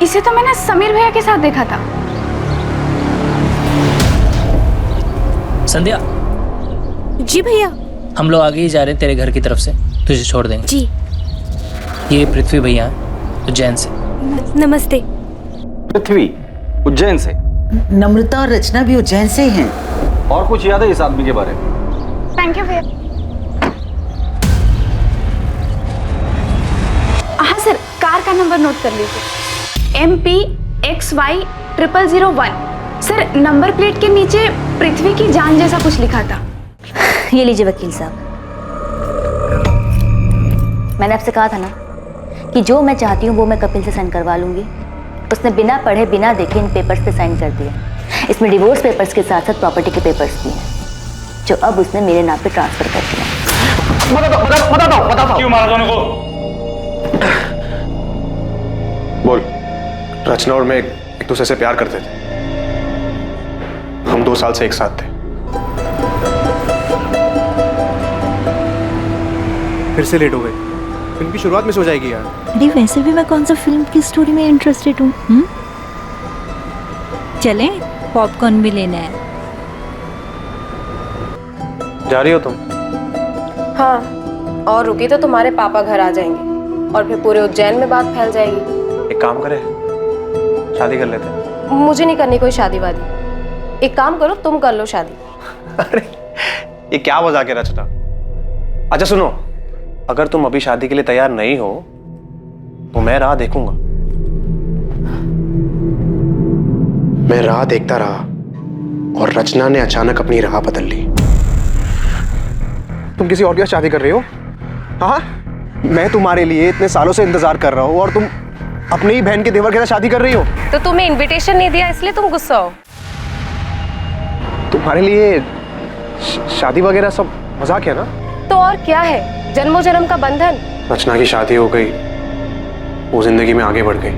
इसे तो मैंने समीर भैया के साथ देखा था। संध्या। जी भैया। हम लोग आगे ही जा रहे हैं तेरे घर की तरफ से, तुझे छोड़ देंगे। जी। ये पृथ्वी भैया उज्जैन से। नमस्ते। पृथ्वी उज्जैन से? नम्रता और रचना भी उज्जैन से ही हैं। और कुछ याद है इस आदमी के बारे में? थैंक यू भैया। हाँ सर, कार का नंबर नोट कर लीजिए, MPXY0001। सर, नंबर प्लेट के नीचे पृथ्वी की जान जैसा कुछ लिखा था। ये लीजिए वकील साहब, मैंने आपसे कहा था ना कि जो मैं चाहती हूँ वो मैं कपिल से साइन करवा लूंगी। उसने बिना पढ़े बिना देखे इन पेपर्स पे साइन कर दिया। इसमें डिवोर्स पेपर्स के साथ साथ प्रॉपर्टी के पेपर्स भी हैं, जो अब उसने मेरे नाम पे ट्रांसफर कर दिया। बता दो। क्यों मारा दोनों को? बोल। रचना और मैं एक दूसरे से प्यार करते थे। हम 2 साल से एक साथ थे। फिर से लेट हो गए। फिल्म की शुरुआत में सो जाएगी यार। अरे वैसे भी मैं कौन सा फिल्म की स्टोरी में इंटरेस्टेड हूँ। चलें, पॉपकॉर्न भी लेना है। जा रही हो तुम? हाँ, और रुकी तो तुम्हारे पापा घर आ जाएंगे और फिर पूरे उज्जैन में बात फैल जाएगी। एक काम करें, शादी कर लेते हैं। मुझे नहीं करनी कोई शादी वादी। एक काम करो, तुम कर लो शादी। अरे ये क्या मजाक है रचना। अच्छा सुनो, अगर तुम अभी शादी के लिए तैयार नहीं हो तो मैं राह देखूंगा। मैं राह देखता रहा और रचना ने अचानक अपनी राह बदल ली। तुम किसी और के साथ शादी कर रही हो? हाँ, मैं तुम्हारे लिए इतने सालों से इंतजार कर रहा हूँ और तुम अपनी ही बहन के देवर के साथ शादी कर रही हो। तो तुम्हें इनविटेशन नहीं दिया इसलिए तुम गुस्सा हो? तुम्हारे लिए शादी वगैरह सब मजाक है ना? तो और क्या है, जन्मों जन्म का बंधन। रचना की शादी हो गई, वो जिंदगी में आगे बढ़ गई,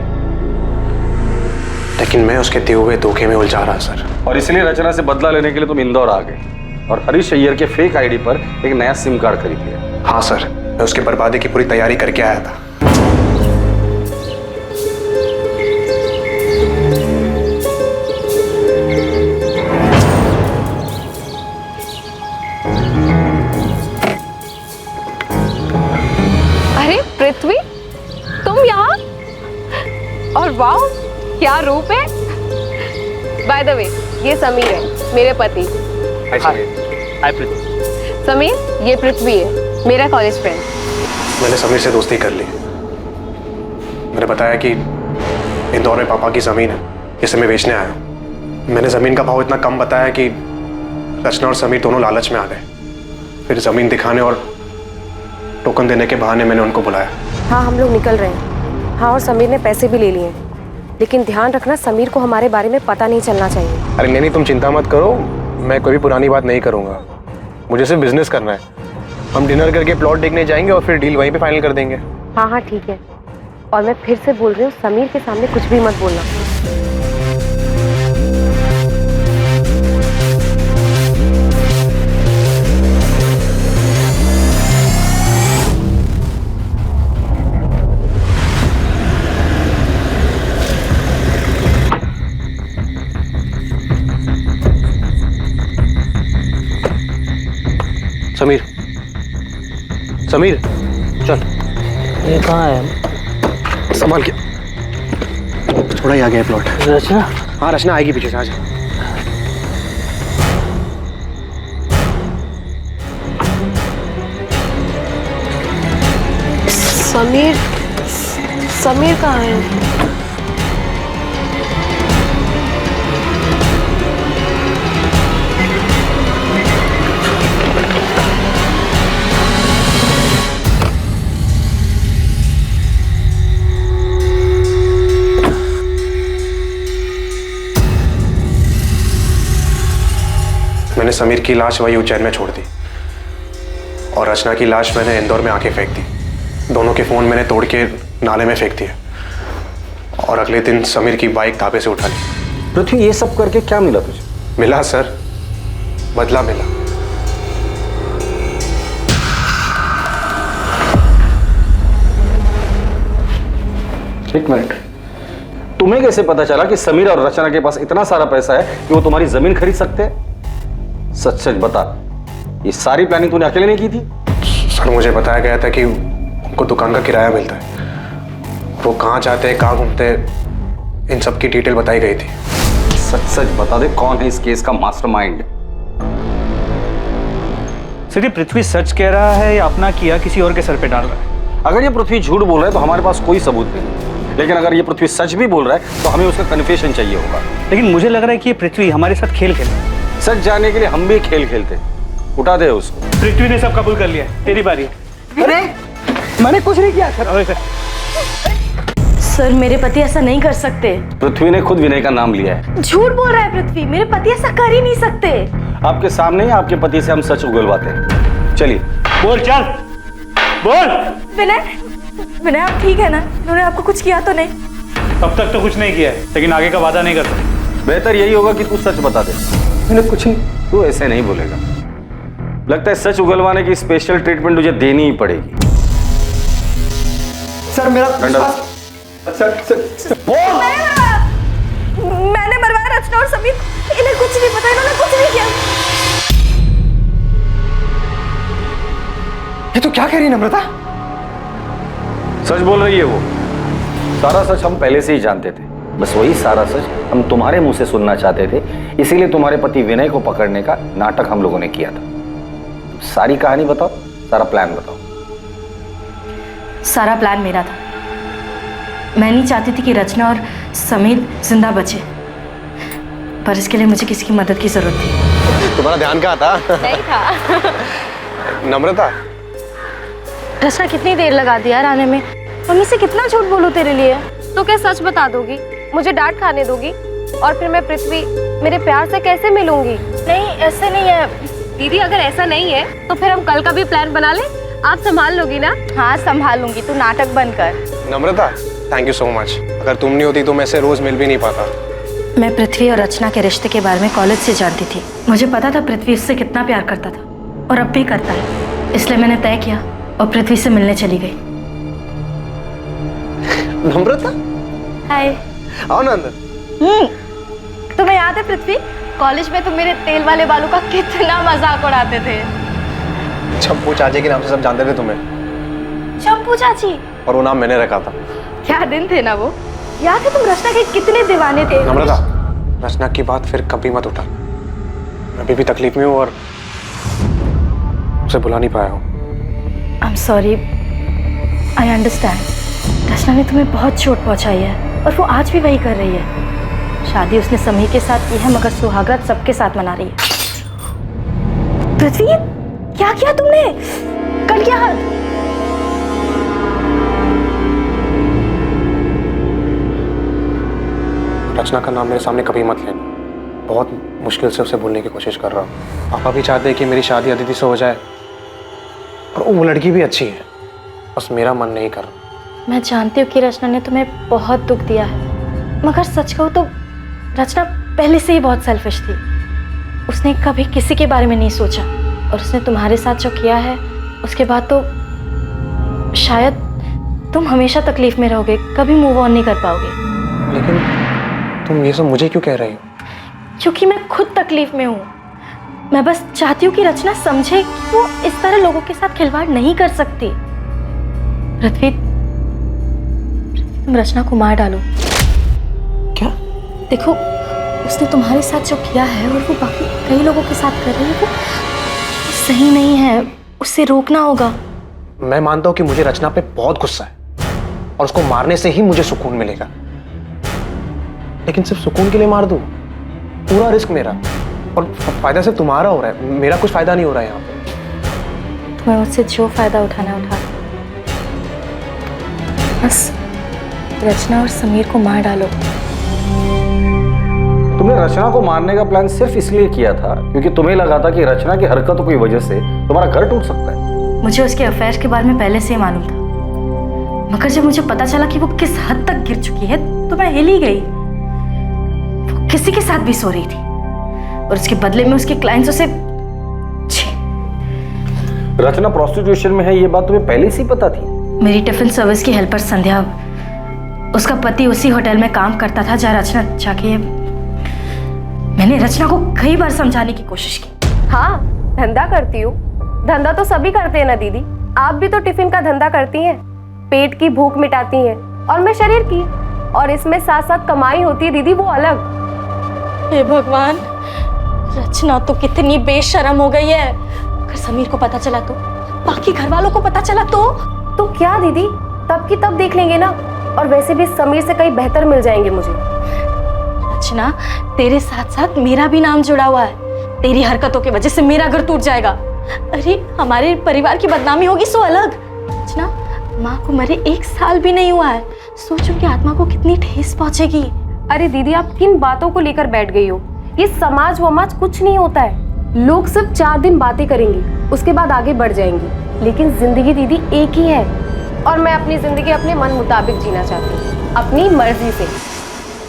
लेकिन मैं उसके दिए हुए धोखे में उलझा रहा सर। और इसलिए रचना से बदला लेने के लिए तुम इंदौर आ गए और हरीश अय्यर के फेक आईडी पर एक नया सिम कार्ड खरीद लिया। हाँ सर, मैं उसके बर्बादी की पूरी तैयारी करके आया था। अरे पृथ्वी, तुम यहाँ? और वाह, क्या रूप है। बाय द वे, ये समीर है, मेरे पति। हाय पृथ्वी। समीर, ये पृथ्वी है, मेरा कॉलेज फ्रेंड। मैंने समीर से दोस्ती कर ली। मैंने बताया कि इंदौर में पापा की ज़मीन है, जिसे मैं बेचने आया हूँ। मैंने ज़मीन का भाव इतना कम बताया कि रचना और समीर दोनों लालच में आ गए। फिर ज़मीन दिखाने और टोकन देने के बहाने मैंने उनको बुलाया। हाँ, हम लोग निकल रहे हैं। हाँ, और समीर ने पैसे भी ले लिए, लेकिन ध्यान रखना समीर को हमारे बारे में पता नहीं चलना चाहिए। अरे नहीं, तुम चिंता मत करो, मैं कोई भी पुरानी बात नहीं करूँगा। मुझे सिर्फ बिजनेस करना है। हम डिनर करके प्लॉट देखने जाएंगे और फिर डील वहीं पे फाइनल कर देंगे। हाँ हाँ ठीक है, और मैं फिर से बोल रही हूँ, समीर के सामने कुछ भी मत बोलना। समीर, समीर चल। ये कहाँ है? संभाल के, थोड़ा ही आगे है प्लॉट। रचना? हाँ रचना आएगी पीछे से, आ जा। समीर, समीर कहाँ है? मैंने समीर की लाश वही उज्जैन में छोड़ दी और रचना की लाश मैंने इंदौर में आके फेंक दी। दोनों के फोन मैंने तोड़ के नाले में फेंक दिए और अगले दिन समीर की बाइक ढाबे से उठा ली। पृथ्वी, ये सब करके क्या मिला तुझे? मिला सर, बदला मिला। एक मिनट, तुम्हें कैसे पता चला कि समीर और रचना के पास इतना सारा पैसा है कि वो तुम्हारी जमीन खरीद सकते हैं? सच सच बता, ये सारी प्लानिंग तूने अकेले नहीं की थी? सर मुझे बताया गया था कि उनको दुकान का किराया मिलता है, वो कहाँ जाते हैं, कहाँ घूमते हैं, इन सब की डिटेल बताई गई थी। सच सच बता दे, कौन है इस केस का मास्टरमाइंड? सर, ये पृथ्वी सच कह रहा है या अपना किया किसी और के सर पे डाल रहा है? अगर ये पृथ्वी झूठ बोल रहा है तो हमारे पास कोई सबूत नहीं, लेकिन अगर ये पृथ्वी सच भी बोल रहा है तो हमें उसका कन्फेशन चाहिए होगा। लेकिन मुझे लग रहा है कि ये पृथ्वी हमारे साथ खेल खेल रहा है। सच जानने के लिए हम भी खेल खेलते, उठा दे उसको। पृथ्वी ने सब कबूल कर लिया, तेरी बारी है। अरे मैंने कुछ नहीं किया सर। सर मेरे पति ऐसा नहीं कर सकते। पृथ्वी ने खुद विनय का नाम लिया है। झूठ बोल रहा है पृथ्वी, मेरे पति ऐसा कर ही नहीं सकते। आपके सामने ही आपके पति से हम सच उगलवाते हैं। चलिए बोल, चल बोल। विनय, विनय आप ठीक है ना? उन्होंने आपको कुछ किया तो नहीं? अब तक तो कुछ नहीं किया है, लेकिन आगे का वादा नहीं कर सकते। बेहतर यही होगा कि तू सच बता दे। मैंने कुछ नहीं। तू ऐसे नहीं बोलेगा, लगता है सच उगलवाने की स्पेशल ट्रीटमेंट तुझे देनी ही पड़ेगी। सर मेरा मैंने मरवाया रचना और समीर, इन्हें कुछ नहीं पता, इन्होंने कुछ नहीं किया। ये तो क्या कह रही है नम्रता? सच बोल रही है वो। सारा सच हम पहले से ही जानते थे, बस वही सारा सच हम तुम्हारे मुंह से सुनना चाहते थे, इसीलिए तुम्हारे पति विनय को पकड़ने का नाटक हम लोगों ने किया था। सारी कहानी बताओ, सारा प्लान बताओ। सारा प्लान मेरा था। मैं नहीं चाहती थी कि रचना और समीर जिंदा बचे, पर इसके लिए मुझे किसी की मदद की जरूरत थी। तुम्हारा ध्यान कहाँ था? नहीं था। नम्रता, रचना कितनी देर लगा दी यार आने में? मम्मी से कितना झूठ बोलूं तेरे लिए? तो क्या सच बता दोगी? मुझे डांट खाने दोगी? और फिर मैं पृथ्वी मेरे प्यार से कैसे मिलूंगी? नहीं ऐसे नहीं है दीदी, अगर ऐसा नहीं है तो फिर हम कल का भी प्लान बना ले। आप संभाल लोगी ना? हाँ संभाल लूंगी, तू नाटक बंद कर। नम्रता थैंक यू सो मच। अगर तुम नहीं होती तो मैं ऐसे रोज मिल भी नहीं पाता। मैं पृथ्वी और रचना के रिश्ते के बारे में कॉलेज से जानती थी। मुझे पता था पृथ्वी उससे कितना प्यार करता था और अब भी करता है, इसलिए मैंने तय किया और पृथ्वी से मिलने चली गई। नम्रता, हाय। आओ ना अंदर। तुम्हें याद है पृथ्वी, कॉलेज में तुम मेरे तेल वाले बालों का कितना मजाक उड़ाते थे। चंपू चाची के नाम से सब जानते थे तुम्हें। चंपू चाची? और वो नाम मैंने रखा था। क्या दिन थे ना वो। याद है तुम रचना के कितने दीवाने थे? नम्रता, रचना की बात फिर कभी मत उठा। मैं अभी भी तकलीफ में हूँ और उसे बुला नहीं पाया हूँ। I'm sorry, I understand। रचना ने तुम्हें बहुत चोट पहुंचाई है और वो आज भी वही कर रही है। शादी उसने समीर के साथ की है, मगर सुहागरात सबके साथ मना रही है। पृथ्वी, क्या किया तुमने? कल क्या हाल? रचना का नाम मेरे सामने कभी मत लेना। बहुत मुश्किल से उसे भूलने की कोशिश कर रहा हूँ। पापा भी चाहते हैं कि मेरी शादी अदिति से हो जाए और वो लड़की भी अच्छी है, बस मेरा मन नहीं कर रहा। मैं जानती हूँ कि रचना ने तुम्हें बहुत दुख दिया है, मगर सच कहूँ तो रचना पहले से ही बहुत सेल्फिश थी। उसने कभी किसी के बारे में नहीं सोचा और उसने तुम्हारे साथ जो किया है उसके बाद तो शायद तुम हमेशा तकलीफ में रहोगे, कभी मूव ऑन नहीं कर पाओगे। लेकिन तुम ये सब मुझे क्यों कह रही हो? क्योंकि मैं खुद तकलीफ में हूँ। मैं बस चाहती हूँ कि रचना समझे कि वो इस तरह लोगों के साथ खिलवाड़ नहीं कर सकती। पृथ्वी, तुम रचना को मार डालो। क्या? देखो, उसने तुम्हारे साथ जो किया है और वो बाकी कई लोगों के साथ कर रही है, वो सही नहीं है। उसे रोकना होगा। मैं मानता हूं कि मुझे रचना पे बहुत गुस्सा है और उसको मारने से ही मुझे सुकून मिलेगा, लेकिन सिर्फ सुकून के लिए मार दूं? पूरा रिस्क मेरा और फायदा सिर्फ तुम्हारा हो रहा है, मेरा कुछ फायदा नहीं हो रहा है यहाँ पे। तुम्हें मुझसे जो फायदा उठाना उठा, बस रचना और समीर को मार डालो। तुमने रचना को मारने का प्लान सिर्फ इसलिए किया था क्योंकि तुम्हें लगा था कि रचना की हरकतों की वजह से तुम्हारा घर टूट सकता है। मुझे उसके अफेयर के बारे में पहले से ही मालूम था, मगर जब मुझे पता चला कि वो किस हद तक गिर चुकी है तो मैं हिल ही गई। वो किसी के साथ भी सो रही थी और उसके बदले में उसके क्लाइंट्स से। रचना प्रोस्टिट्यूशन में है, ये बात तुम्हें पहले से ही पता थी? मेरी टिफिन सर्विस की हेल्पर संध्या, उसका पति उसी होटल में काम करता था जहाँ रचना जाके। मैंने रचना को कई बार समझाने की कोशिश की। हाँ, धंधा करती हूँ। धंधा तो सभी करते हैं ना दीदी, आप भी तो टिफिन का धंधा करती हैं। पेट की भूख मिटाती हैं और मैं शरीर की, और इसमें साथ साथ कमाई होती है दीदी, वो अलग। हे भगवान, रचना तो कितनी बेशर्म हो गई है। अगर समीर को पता चला तो, बाकी घर वालों को पता चला तो क्या दीदी, तब की तब देख लेंगे ना। और वैसे भी समीर से कहीं बेहतर मिल जाएंगे मुझे। रचना, तेरे साथ साथ मेरा भी नाम जुड़ा हुआ है। तेरी हरकतों की वजह से मेरा घर टूट जाएगा। अरे हमारे परिवार की बदनामी होगी सो अलग। रचना, माँ को मरे 1 साल भी नहीं हुआ है, सोचो कि आत्मा को कितनी ठेस पहुंचेगी। अरे दीदी, आप किन बातों को लेकर बैठ गई हो? ये समाज वमाज कुछ नहीं होता है। लोग सिर्फ 4 दिन बातें करेंगे, उसके बाद आगे बढ़ जाएंगे, लेकिन जिंदगी दीदी एक ही है। और मैं अपनी जिंदगी अपने मन मुताबिक जीना चाहती हूँ, अपनी मर्जी से।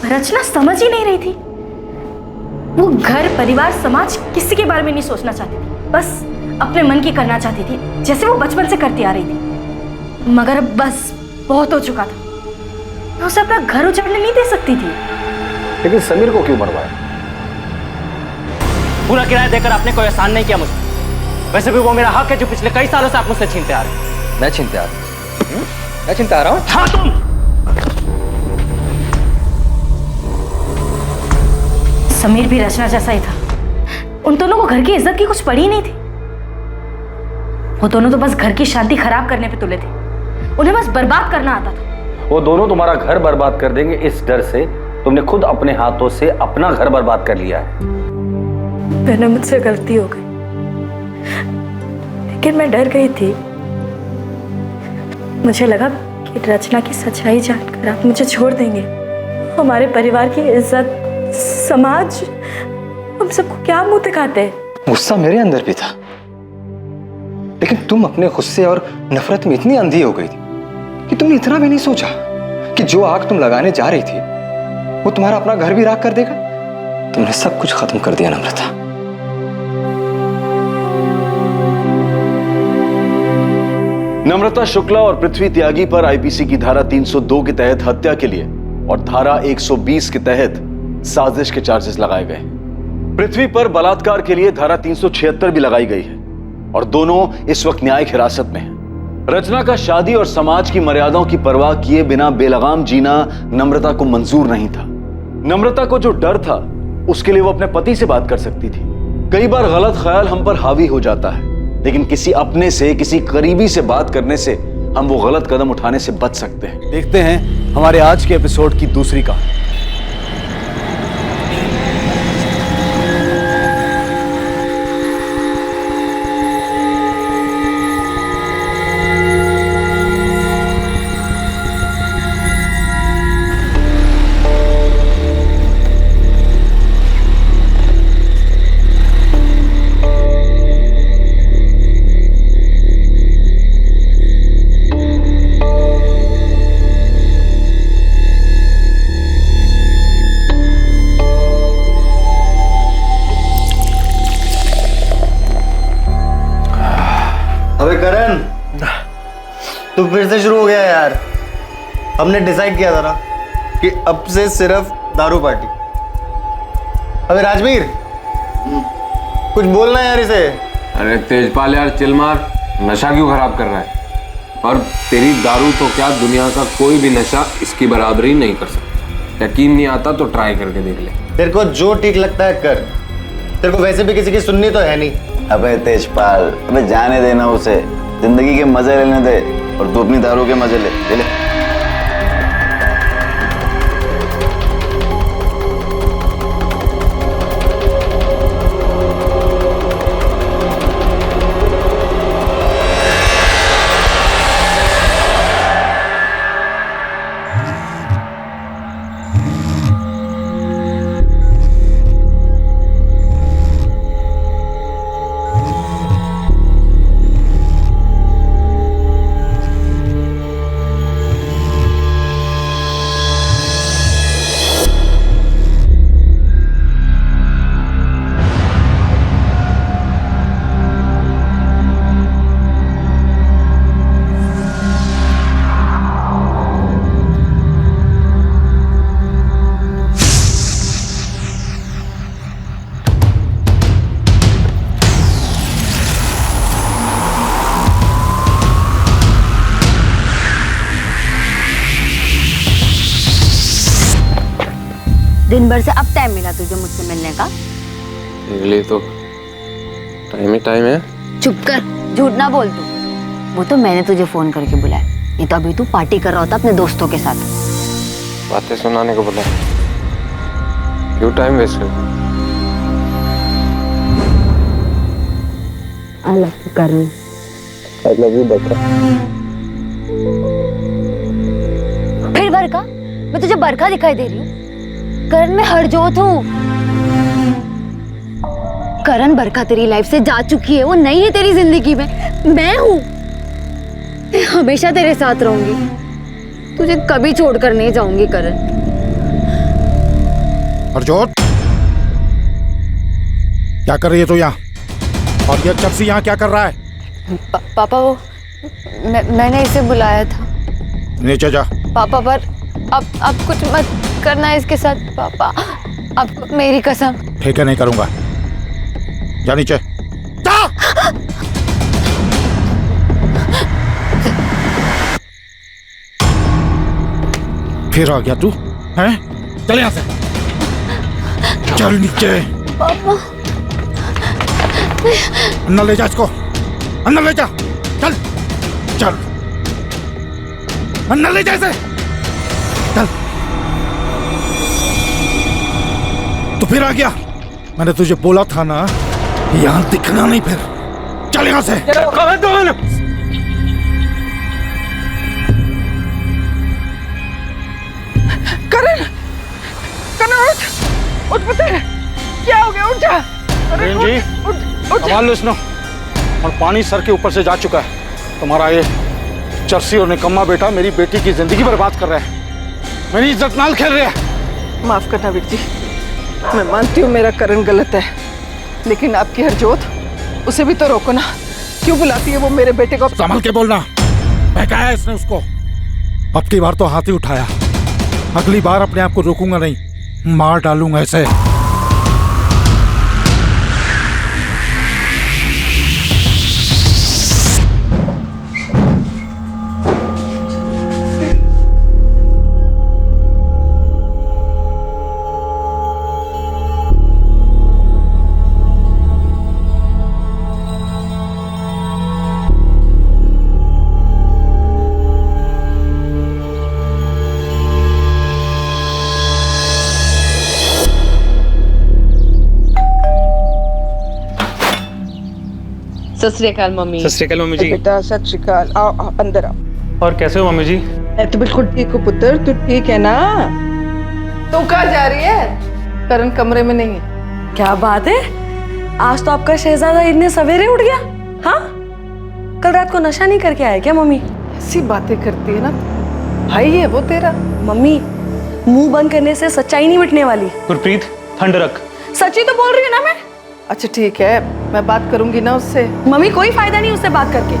रचना समझ ही नहीं रही थी। वो घर, परिवार, समाज किसी के बारे में नहीं सोचना चाहती थी, बस अपने मन की करना चाहती थी, जैसे वो बचपन से करती आ रही थी। मगर अब बस बहुत हो चुका था। मैं उसे अपना घर उजाड़ने नहीं दे सकती थी। लेकिन समीर को क्यों मरवाया? पूरा किराया देकर आपने कोई एहसान नहीं किया मुझे। वैसे भी वो मेरा हक है जो पिछले कई सालों से आप मुझसे छीनते आ रहे हैं। मैं छीनते आ रहा हूँ? मैं छीनते आ रहा हूँ? हाँ, तुम। समीर भी रचना जैसा ही था। उन दोनों को घर की इज्जत की कुछ पड़ी नहीं थी। वो दोनों तो बस घर की शांति खराब करने पे तुले थे। उन्हें बस बर्बाद करना आता था। वो दोनों तुम्हारा घर बर्बाद कर देंगे, इस डर से तुमने खुद अपने हाथों से अपना घर बर्बाद कर लिया है। मैंने, मुझसे गलती हो गई, लेकिन मैं डर गई थी। मुझे लगा कि रचना की सच्चाई जानकर आप मुझे छोड़ देंगे। हमारे परिवार की इज्जत, समाज, हम सबको क्या मुंह दिखाते। गुस्सा मेरे अंदर भी था, लेकिन तुम अपने गुस्से और नफरत में इतनी अंधी हो गई थी कि तुमने इतना भी नहीं सोचा कि जो आग तुम लगाने जा रही थी वो तुम्हारा अपना घर भी राख कर देगा। तुमने सब कुछ खत्म कर दिया नम्रता। नम्रता शुक्ला और पृथ्वी त्यागी पर आईपीसी की धारा 302 के तहत हत्या के लिए और धारा 120 के तहत साजिश के चार्जेस लगाए गए। पृथ्वी पर बलात्कार के लिए धारा 376 भी लगाई गई है और दोनों इस वक्त न्यायिक हिरासत में हैं। रचना का शादी और समाज की मर्यादाओं की परवाह किए बिना बेलगाम जीना नम्रता को मंजूर नहीं था। नम्रता को जो डर था उसके लिए वो अपने पति से बात कर सकती थी। कई बार गलत ख्याल हम पर हावी हो जाता है, लेकिन किसी अपने से, किसी करीबी से बात करने से हम वो गलत कदम उठाने से बच सकते हैं। देखते हैं हमारे आज के एपिसोड की दूसरी कहानी। तो फिर से शुरू हो गया यार। हमने डिसाइड किया था ना कि अब से सिर्फ दारू पार्टी। अबे राजवीर, कुछ बोलना यार इसे। अरे तेजपाल यार चिल मार, नशा क्यों खराब कर रहा है? और तेरी दारू तो क्या, दुनिया का कोई भी नशा इसकी बराबरी नहीं कर सकता। यकीन नहीं आता तो ट्राई करके देख ले। तेरे को जो ठीक लगता है कर, तेरे को वैसे भी किसी की सुननी तो है नहीं। अबे तेजपाल, अबे जाने देना उसे, जिंदगी के मजे लेने दे और तू अपनी दारू के मजे ले। दिन भर से अब टाइम मिला तुझे मुझसे मिलने का? मेरे लिए तो टाइम ही टाइम है। चुप कर, झूठ ना बोल तू। वो तो मैंने तुझे फोन करके बुलाया, नहीं तो अभी तू पार्टी कर रहा होता अपने दोस्तों के साथ। बातें सुनाने को बोला, क्यों टाइम वेस्ट कर? आई love you Karan. I love you बरका। फिर बरका? मैं तुझे बरका दिखाई दे रही हूँ? करण मैं हरजोत हूँ। करण, बरका तेरी लाइफ से जा चुकी है, वो नहीं है तेरी जिंदगी में। मैं हूँ, मैं हमेशा तेरे साथ रहूंगी, तुझे कभी छोड़कर नहीं जाऊंगी करण। हरजोत, क्या कर रही है तू यहाँ? और ये चपसी यहाँ क्या कर रहा है? पापा, वो मैंने इसे बुलाया था। नीचे जा। पापा, पर अब कुछ मत करना इसके साथ पापा, अब मेरी कसम। ठीक है, नहीं करूंगा। जा नीचे जा। फिर आ गया तू, हैं? चल यहाँ से, चल नीचे। पापा, अंदर ले जा इसको, अंदर ले जा। चल चल, अंदर ले जा इसे, चल। तो फिर आ गया? मैंने तुझे बोला था ना, यहाँ दिखना नहीं। फिर चल यहाँ से। करण, उठ पते, क्या हो गया? उठ जा। जी, संभाल लो इसनो। और पानी सर के ऊपर से जा चुका है। तुम्हारा ये चर्सी और निकम्मा बेटा मेरी बेटी की जिंदगी बर्बाद कर रहा है, मेरी इज्जत नाल खेल रहा है। माफ करना वीर जी, मैं मानती हूँ मेरा करण गलत है, लेकिन आपकी हरजोत, उसे भी तो रोको ना। क्यों बुलाती है वो मेरे बेटे को? संभल के बोलना। बहकाया इसने उसको। अब की बार तो हाथ ही उठाया, अगली बार अपने आप को रोकूंगा नहीं, मार डालूंगा ऐसे। सत श्री अकाल मम्मी। सत श्री अकाल मम्मी जी। बेटा सत श्री अकाल, आओ अंदर आओ। और कैसे हो मम्मी जी? मैं तो बिल्कुल ठीक हूँ पुत्र, तू ठीक है ना? तू कहाँ जा रही है? करण कमरे में नहीं है। क्या बात है, आज तो आपका शहजादा इतने सवेरे उठ गया? हाँ, कल रात को नशा नहीं करके आया क्या मम्मी? ऐसी बातें करती है ना, भाई है वो तेरा। मम्मी, मुंह बंद करने से सच्चाई नहीं मिटने वाली। गुरप्रीत, ठंड रख। सच्ची तो बोल रही हूँ ना मैं। अच्छा ठीक है, मैं बात करूंगी ना उससे। मम्मी, कोई फायदा नहीं उससे बात करके।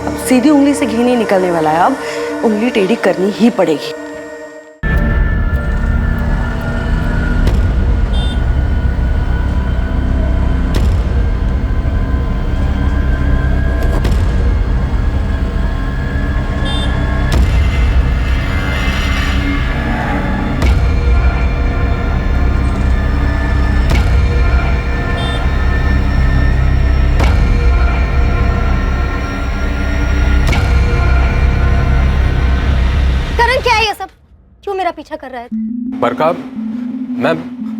अब सीधी उंगली से घी नहीं निकलने वाला है, अब उंगली टेढ़ी करनी ही पड़ेगी। रहा है? बरका, मैं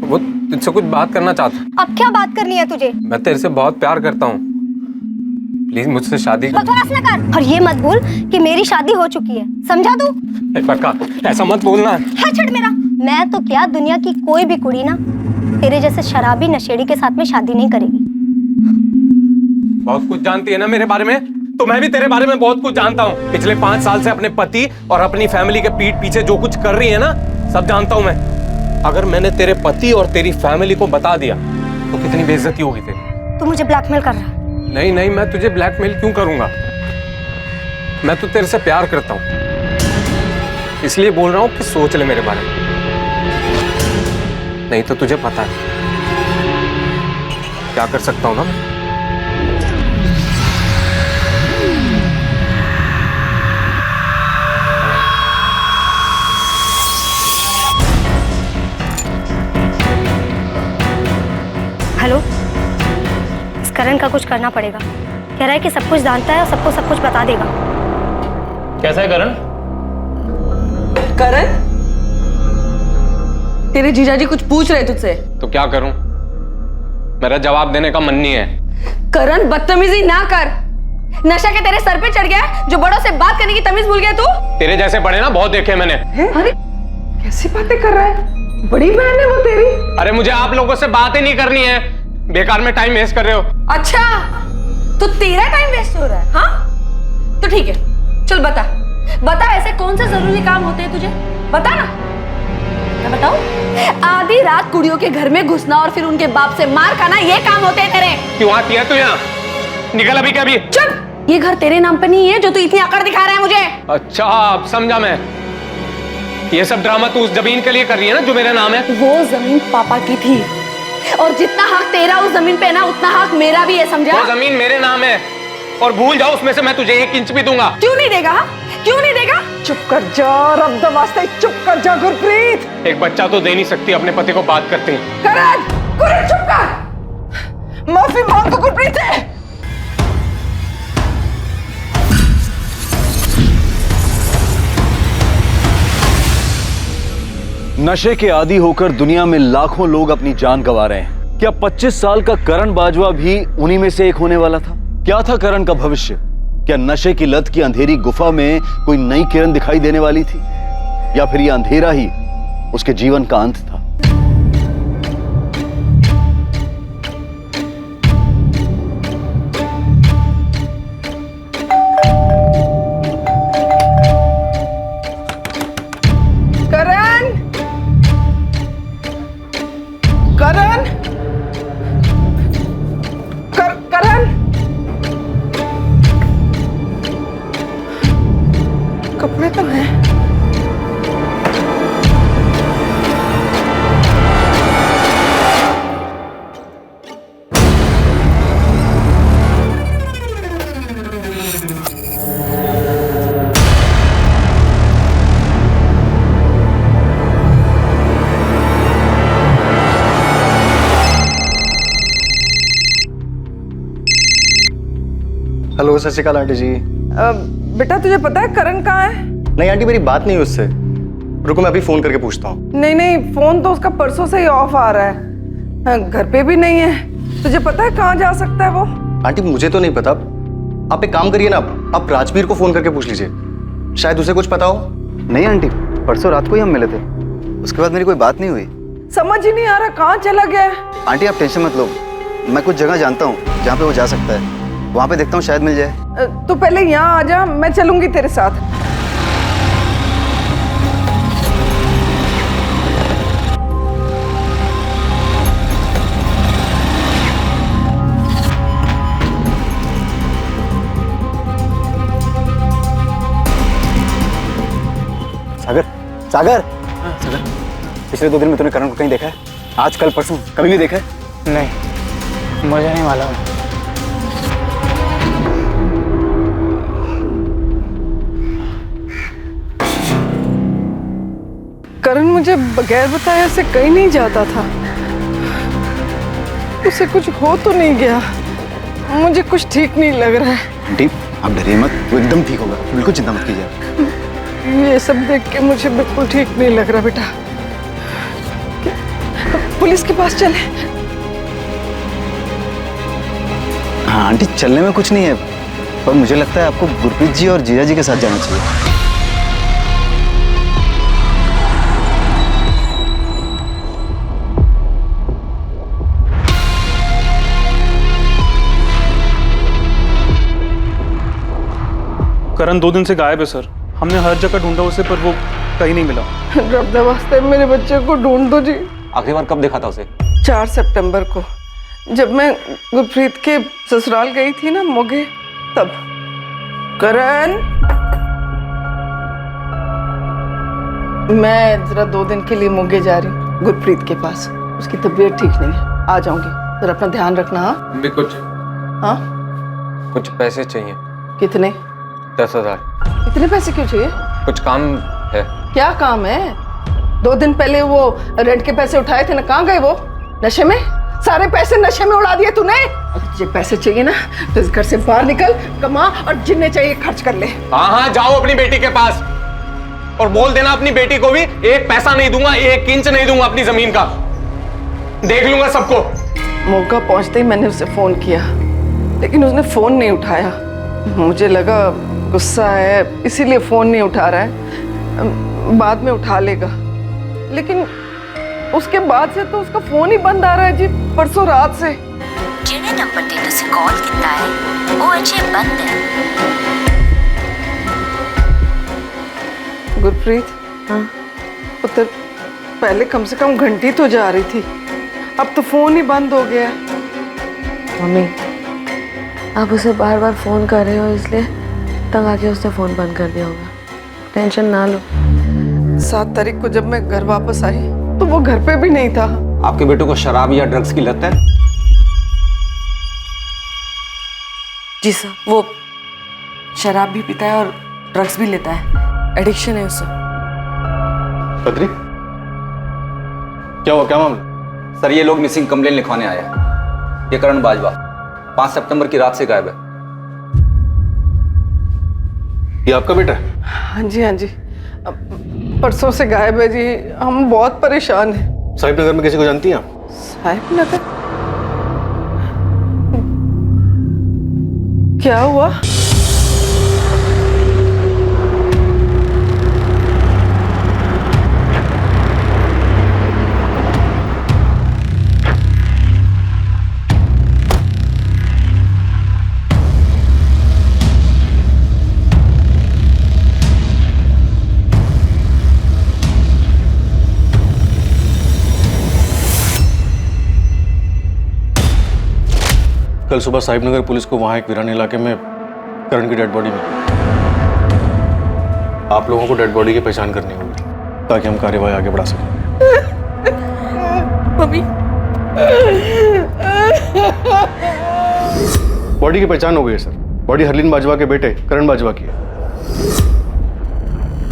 वो तुझसे कुछ बात करना चाहता हूँ। अब क्या बात करनी है तुझे? मैं तेरे से बहुत प्यार करता हूँ, प्लीज मुझसे शादी कर। बकवास ना कर और ये मत भूल कि मेरी शादी हो चुकी है, समझा तू? बरका, ऐसा मत बोलना। हाँ छोड़ मेरा। मैं तो क्या, दुनिया की कोई भी कुड़ी ना तेरे जैसे शराबी नशेड़ी के साथ में शादी नहीं करेगी। बहुत कुछ जानती है ना मेरे बारे में, तो मैं भी तेरे बारे में बहुत कुछ जानता हूँ। पिछले 5 साल से अपने पति और अपनी फैमिली के पीठ पीछे जो कुछ कर रही है ना, सब जानता हूँ मैं। अगर मैंने तेरे पति और तेरी फैमिली को बता दिया तो कितनी बेइज्जती होगी तेरी। तू मुझे ब्लैकमेल कर रहा है? नहीं नहीं, मैं तुझे ब्लैकमेल क्यों करूंगा? मैं तो तेरे से प्यार करता हूँ, इसलिए बोल रहा हूँ कि सोच ले मेरे बारे में, नहीं तो तुझे पता है क्या कर सकता हूँ ना मैं। हेलो, इस करण का कुछ करना पड़ेगा। कह रहा है कि सब कुछ जानता है और सबको सब कुछ बता देगा। कैसा है करण? करण, तेरे जीजाजी कुछ पूछ रहे तुझसे। तो क्या करूं? मेरा जवाब देने का मन नहीं है। करण, बदतमीजी ना कर। नशा के तेरे सर पे चढ़ गया, जो बड़ों से बात करने की तमीज भूल गया तू। तेरे जैसे बड़े ना बहुत देखे मैंने। अरे कैसी बातें कर रहा है? बड़ी बहन है वो तेरी। अरे मुझे आप लोगों से बात ही नहीं करनी है, बेकार में टाइम वेस्ट कर रहे हो। अच्छा, तो तेरा टाइम वेस्ट हो रहा है? हाँ तो ठीक है, चल बता बता, ऐसे कौन से जरूरी काम होते हैं तुझे, बता ना। मैं बताऊं? आधी रात कुड़ियों के घर में घुसना और फिर उनके बाप से मार खाना, ये काम होते हैं तेरे। क्यों आती है तू यहाँ? निकल अभी क्या? अभी चुप, ये घर तेरे नाम पे नहीं है जो तू इतनी अकड़ दिखा रहा है मुझे। अच्छा, अब समझा मैं। ये सब ड्रामा तू उस जमीन के लिए कर रही है ना जो मेरा नाम है। वो जमीन पापा की थी और जितना हक तेरा उस जमीन पे है ना, उतना हक मेरा भी है, समझा? वो जमीन मेरे नाम है और भूल जाओ, उसमें से मैं तुझे 1 इंच भी दूंगा। क्यों नहीं देगा? क्यों नहीं देगा? चुप कर जा, रब द वास्ते चुप कर जा गुरप्रीत। एक बच्चा तो दे नहीं सकती अपने पति को बात करते हैं। करण, करण चुप कर, माफी मांग गुरप्रीत से। नशे के आदी होकर दुनिया में लाखों लोग अपनी जान गंवा रहे हैं। क्या 25 साल का करण बाजवा भी उन्हीं में से एक होने वाला था? क्या था करण का भविष्य? क्या नशे की लत की अंधेरी गुफा में कोई नई किरण दिखाई देने वाली थी, या फिर यह अंधेरा ही उसके जीवन का अंत था? कपड़े तो हैं। हेलो, सत श्री अकाल आंटी जी। बेटा तुझे पता है करण कहाँ है? नहीं आंटी, मेरी बात नहीं हुई उससे। रुको, मैं अभी फोन करके पूछता हूँ। नहीं नहीं, फोन तो उसका परसों से ही ऑफ आ रहा है, घर पे भी नहीं है। तुझे पता है कहाँ जा सकता है वो? आंटी मुझे तो नहीं पता। आप एक काम करिए ना, आप राजवीर को फोन करके पूछ लीजिए, शायद उसे कुछ पता हो। नहीं आंटी, परसों रात को ही हम मिले थे, उसके बाद मेरी कोई बात नहीं हुई। समझ ही नहीं आ रहा कहाँ चला गया है। आंटी आप टेंशन मत लो, मैं कुछ जगह जानता हूँ जहाँ पे वो जा सकता है, वहाँ पे देखता हूँ शायद मिल जाए। तू पहले यहाँ आ जा, मैं चलूंगी तेरे साथ। सागर, सागर, सागर, पिछले 2 दिन में तूने करण को कहीं देखा है? आज कल परसों कभी भी देखा है? नहीं, मुझे नहीं मालूम। करण मुझे बगैर बताए ऐसे कहीं नहीं जाता था। उसे कुछ हो तो नहीं गया? मुझे कुछ ठीक नहीं लग रहा है। आंटी आप डरिए मत, वो एकदम ठीक होगा, बिल्कुल चिंता मत कीजिए। ये सब देख के मुझे बिल्कुल ठीक नहीं लग रहा बेटा। पुलिस के पास चले। हाँ आंटी, चलने में कुछ नहीं है, पर मुझे लगता है आपको गुरप्रीत जी और जीजा जी के साथ जाना चाहिए। करण 2 दिन से गायब है सर। हमने हर जगह ढूंढा उसे, पर वो कहीं नहीं मिला। रब वास्ते मेरे बच्चे को ढूंढ दो जी। आखिरी बार कब देखा था उसे? 4 सितंबर को, जब मैं गुरप्रीत के ससुराल गई थी ना मोगे, तब। करण, मैं जरा 2 दिन के लिए मोगे जा रही हूँ गुरप्रीत के पास। उसकी तबीयत ठीक नहीं है, आ जाऊंगी। जरा अपना ध्यान रखना। हाँ भी कुछ हाँ, पैसे चाहिए। कितने? 10,000। इतने पैसे क्यों चाहिए? कुछ काम है। क्या काम है? 2 दिन पहले वो रेंट के पैसे उठाए थे ना, कहाँ गए वो? नशे में? सारे पैसे नशे में उड़ा दिए तूने। अब तुझे पैसे चाहिए ना, तो इस घर से बाहर निकल, कमा और जिन्हें चाहिए खर्च कर ले। हाँ, जाओ अपनी बेटी के पास और बोल देना अपनी बेटी को भी 1 पैसा नहीं दूंगा, 1 इंच नहीं दूंगा अपनी जमीन का। देख लूंगा सबको। मौका पहुंचते ही मैंने उसे फोन किया, लेकिन उसने फोन नहीं उठाया। मुझे लगा गुस्सा है, इसीलिए फोन नहीं उठा रहा है, बाद में उठा लेगा। लेकिन उसके बाद से तो उसका फोन ही बंद आ रहा है जी, परसों रात से। जिन्हें नंबर ते तुसी कॉल किया है वो अजे बंद है। गुरप्रीत, हाँ पुत्र, पहले कम से कम घंटी तो जा रही थी, अब तो फोन ही बंद हो गया। मम्मी, आप उसे बार बार फोन कर रहे हो, इसलिए तंग आके उसने फोन बंद कर दिया होगा। टेंशन ना लो। 7 तारीख को जब मैं घर वापस आई तो वो घर पे भी नहीं था। आपके बेटे को शराब या ड्रग्स की लत है? जी सर, वो शराब भी पीता है और ड्रग्स भी लेता है, एडिक्शन है उसे। बद्री, क्या हुआ, क्या मामला? सर, ये लोग मिसिंग कंप्लेन लिखवाने आए हैं। ये करण बाजवा 5 सितंबर की रात से गायब है। ये आपका बेटा है? हाँ जी, हाँ जी, परसों से गायब है जी। हम बहुत परेशान हैं। साहिब नगर में किसी को जानती हैं आप? साहिब नगर? क्या हुआ? कल सुबह साहिब नगर पुलिस को वहां एक वीरान इलाके में करण की डेड बॉडी मिली। आप लोगों को डेड बॉडी की पहचान करनी होगी ताकि हम कार्यवाही आगे बढ़ा सकें। मम्मी, बॉडी की पहचान हो गई है सर। बॉडी हरलीन बाजवा के बेटे करण बाजवा की है।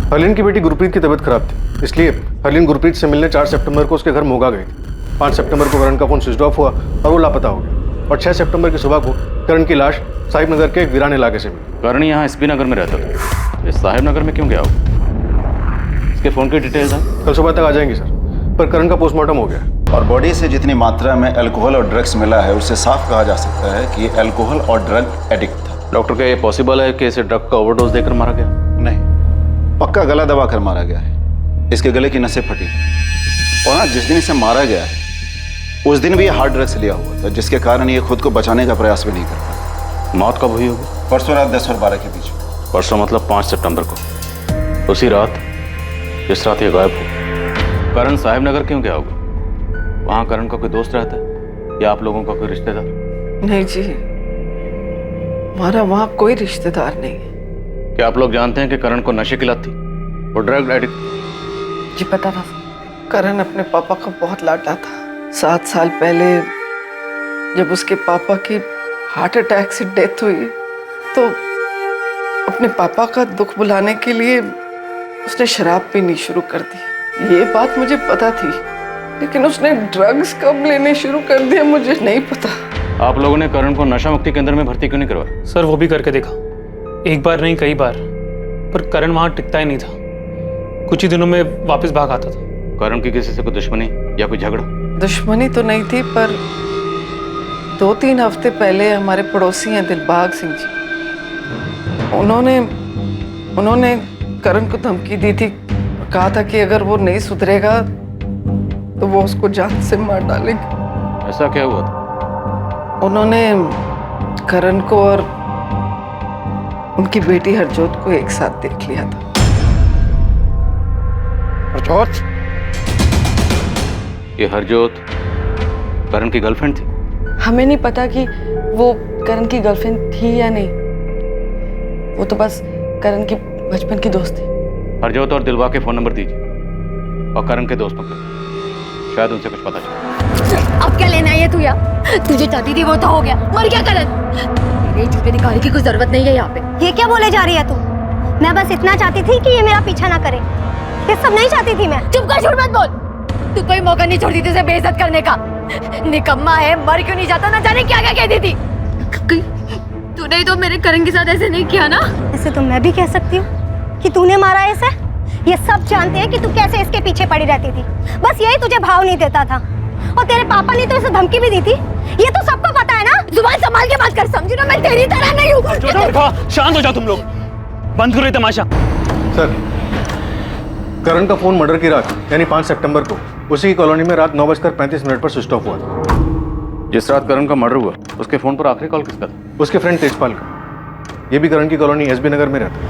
हरलीन की बेटी गुरप्रीत की तबीयत खराब थी, इसलिए हरलीन गुरप्रीत से मिलने 4 सितंबर को उसके घर मोगा गई थी। 5 सितंबर को करण का फोन स्विच ऑफ हुआ और वो लापता हो गया। और 6 सितंबर की सुबह को करण की लाश साहिब नगर के एक वीरान इलाके से मिली। करण यहाँ एसपी नगर में रहता था, ये साहिब नगर में क्यों गया हो? इसके फोन की डिटेल्स हैं? कल सुबह तक आ जाएंगी सर, पर करण का पोस्टमार्टम हो गया। और बॉडी से जितनी मात्रा में अल्कोहल और ड्रग्स मिला है उससे साफ कहा जा सकता है कि ये अल्कोहल और ड्रग एडिक्ट था। डॉक्टर, क्या ये पॉसिबल है कि इसे ड्रग का ओवरडोज देकर मारा गया? नहीं, पक्का गला दबा कर मारा गया है। इसके गले की नसें फटी और हाँ, जिस दिन इसे मारा गया है उस दिन भी ये हार्ड ड्रग्स लिया हुआ था, जिसके कारण ये खुद को बचाने का प्रयास भी नहीं कर पाया। मौत कब हुई होगी? परसों रात 10 और 12 के बीच। परसों मतलब 5 सितंबर को, उसी रात जिस रात ये गायब हो। करण साहिब नगर क्यों गया होगा? वहां करण का कोई दोस्त रहता है या आप लोगों का कोई रिश्तेदार? नहीं जी, हमारा वहां कोई रिश्तेदार नहीं है। क्या आप लोग जानते हैं कि करण को नशे की लत थी, वो ड्रग एडिक्ट? जी पता था। करण अपने पापा का बहुत लाडला था। 7 साल पहले जब उसके पापा की हार्ट अटैक से डेथ हुई तो अपने पापा का दुख भुलाने के लिए उसने शराब पीनी शुरू कर दी। ये बात मुझे पता थी, लेकिन उसने ड्रग्स कब लेने शुरू कर दिया मुझे नहीं पता। आप लोगों ने करण को नशा मुक्ति केंद्र में भर्ती क्यों नहीं करवाया? सर, वो भी करके देखा, एक बार नहीं कई बार, पर करण वहां टिकता ही नहीं था। कुछ ही दिनों में वापस भाग आता था। करण की किसी से कोई दुश्मनी या कोई झगड़ा? दुश्मनी तो नहीं थी, पर 2-3 हफ्ते पहले हमारे पड़ोसी हैं दिलबाग सिंह जी, उन्होंने करण को धमकी दी थी, कहा था कि अगर वो नहीं सुधरेगा तो वो उसको जान से मार डालेंगे। ऐसा क्या हुआ था? उन्होंने करण को और उनकी बेटी हरजोत को एक साथ देख लिया था। हरजोत? ये हरजोत करण की गर्लफ्रेंड थी? हमें नहीं पता कि वो करण की गर्लफ्रेंड थी या नहीं, वो तो बस करण की बचपन की दोस्त थी। हरजोत और दिलवा के फोन नंबर दीजिए और करण के दोस्तों के, शायद उनसे कुछ पता चले। अब क्या लेना है ये तू यार? तुझे चाहती थी वो तो हो गया, मर गया करण। मेरे झूठे दिखाने की कोई जरूरत नहीं है यहाँ पे। ये क्या बोले जा रही है तू? मैं बस इतना चाहती थी कि ये मेरा पीछा ना करे, ये सब नहीं चाहती थी मैं। चुप कर, झूठ मत बोल। तू कोई मौका नहीं छोड़ती थी उसे बेइज्जत करने का। निकम्मा है, मर क्यों नहीं जाता, ना जाने क्या क्या कहती थी। तूने तो मेरे करण के साथ ऐसे नहीं किया ना? ऐसे तो मैं भी कह सकती हूँ कि तूने मारा है इसे। ये सब जानते हैं कि तू कैसे इसके पीछे पड़ी रहती थी, बस यही तुझे भाव नहीं देता था। और तेरे पापा ने तो इसे धमकी भी दी थी, ये तो सबको पता है ना। जुबान संभाल के बात कर, समझी ना, मैं तेरी तरह नहीं हूँ। शांत हो जाओ तुम लोग, बंद करो ये तमाशा। सर, करण का फोन मर्डर की रात यानी 5 सितंबर को उसी की कॉलोनी में रात 9:35 पर स्विच ऑफ हुआ था। जिस रात करण का मर्डर हुआ उसके फोन पर आखिरी कॉल किसका था? उसके फ्रेंड तेजपाल का। ये भी करण की कॉलोनी एसबी नगर में रहता है।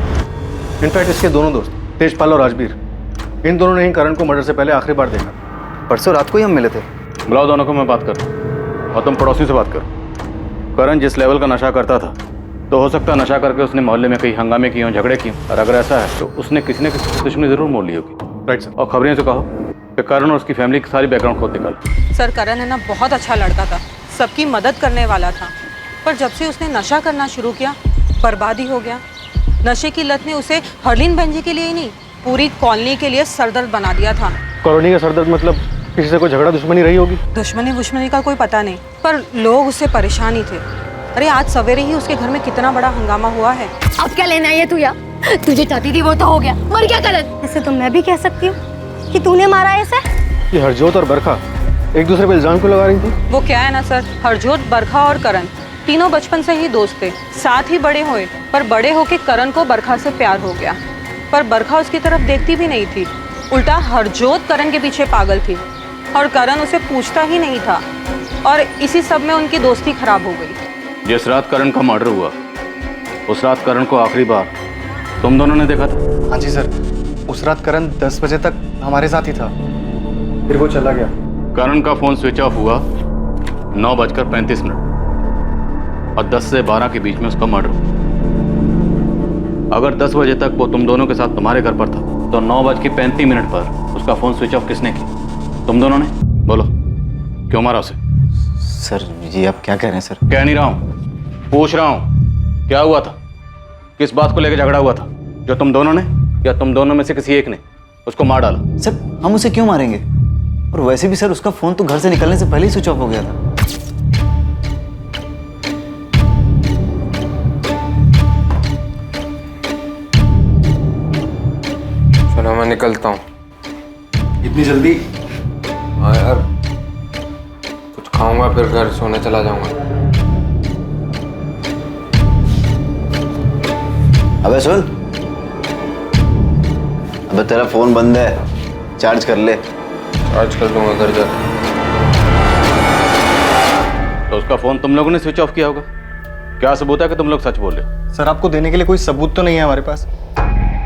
इनफैक्ट इसके दोनों दोस्त तेजपाल और राजबीर, इन दोनों ने ही करण को मर्डर से पहले आखिरी बार देखा। परसों रात को ही हम मिले थे। बुलाओ दोनों को, मैं बात करता हूँ और तुम पड़ोसियों से बात करो। करण जिस लेवल का नशा करता था, तो हो सकता है नशा करके उसने मोहल्ले में कई हंगामे किए हों, झगड़े किए, और अगर ऐसा है तो उसने किसी न किसी दुश्मनी जरूर मोल ली होगी। Right sir. और खबरें से कहो कि करण और उसकी फैमिली की सारी बैकग्राउंड खोद निकालो। सर, करण है ना बहुत अच्छा लड़का था, सबकी मदद करने वाला था, पर जब से उसने नशा करना शुरू किया बर्बादी हो गया। नशे की लत ने उसे हरलीन बहन के लिए ही नहीं, पूरी कॉलोनी के लिए सरदर्द बना दिया था। कॉलोनी का सरदर्द मतलब किसी से कोई झगड़ा दुश्मनी रही होगी? दुश्मनी का कोई पता नहीं, पर लोग उससे परेशान ही थे। अरे आज सवेरे ही उसके घर में कितना बड़ा हंगामा हुआ है। अब क्या लेना है ये तू यार? तुझे चाहती थी वो तो हो गया, मर गया करण। ऐसे तो मैं भी कह सकती हूँ कि तूने मारा है इसे। ये हरजोत और बरखा एक दूसरे पे इल्जाम क्यों लगा रही थी? वो क्या है ना सर, हरजोत, बरखा और करण तीनों बचपन से ही दोस्त थे, साथ ही बड़े हुए, पर बड़े होके करण को बरखा से प्यार हो गया। पर बरखा उसकी तरफ देखती भी नहीं थी, उल्टा हरजोत करण के पीछे पागल थी और करण उसे पूछता ही नहीं था, और इसी सब में उनकी दोस्ती खराब हो गई। जिस रात करण का मर्डर हुआ उस रात करण को आखिरी बार तुम दोनों ने देखा था? हाँ जी सर, उस रात करण 10 बजे तक हमारे साथ ही था, फिर वो चला गया। करण का फोन स्विच ऑफ हुआ 9:35 और 10 से 12 के बीच में उसका मर्डर हुआ। अगर 10 बजे तक वो तुम दोनों के साथ तुम्हारे घर पर था, तो 9:35 पर उसका फोन स्विच ऑफ किसने किया? तुम दोनों ने? बोलो, क्यों मारा उसे? सर ये आप क्या कह रहे हैं सर? कह नहीं रहा हूं, पूछ रहा हूं, क्या हुआ था? किस बात को लेकर झगड़ा हुआ था जो तुम दोनों ने या तुम दोनों में से किसी एक ने उसको मार डाला? सर हम उसे क्यों मारेंगे? और वैसे भी सर उसका फोन तो घर से निकलने से पहले ही स्विच ऑफ हो गया था। चलो मैं निकलता हूँ। इतनी जल्दी? हाँ यार, कुछ खाऊंगा फिर घर सोने चला जाऊंगा। अबे सुन, अबे तेरा फोन बंद है, चार्ज कर ले। चार्ज कर लूंगा घर जा। तो उसका फोन तुम लोगों ने स्विच ऑफ किया होगा। क्या सबूत है कि तुम लोग सच बोल रहे हो? सर आपको देने के लिए कोई सबूत तो नहीं है हमारे पास,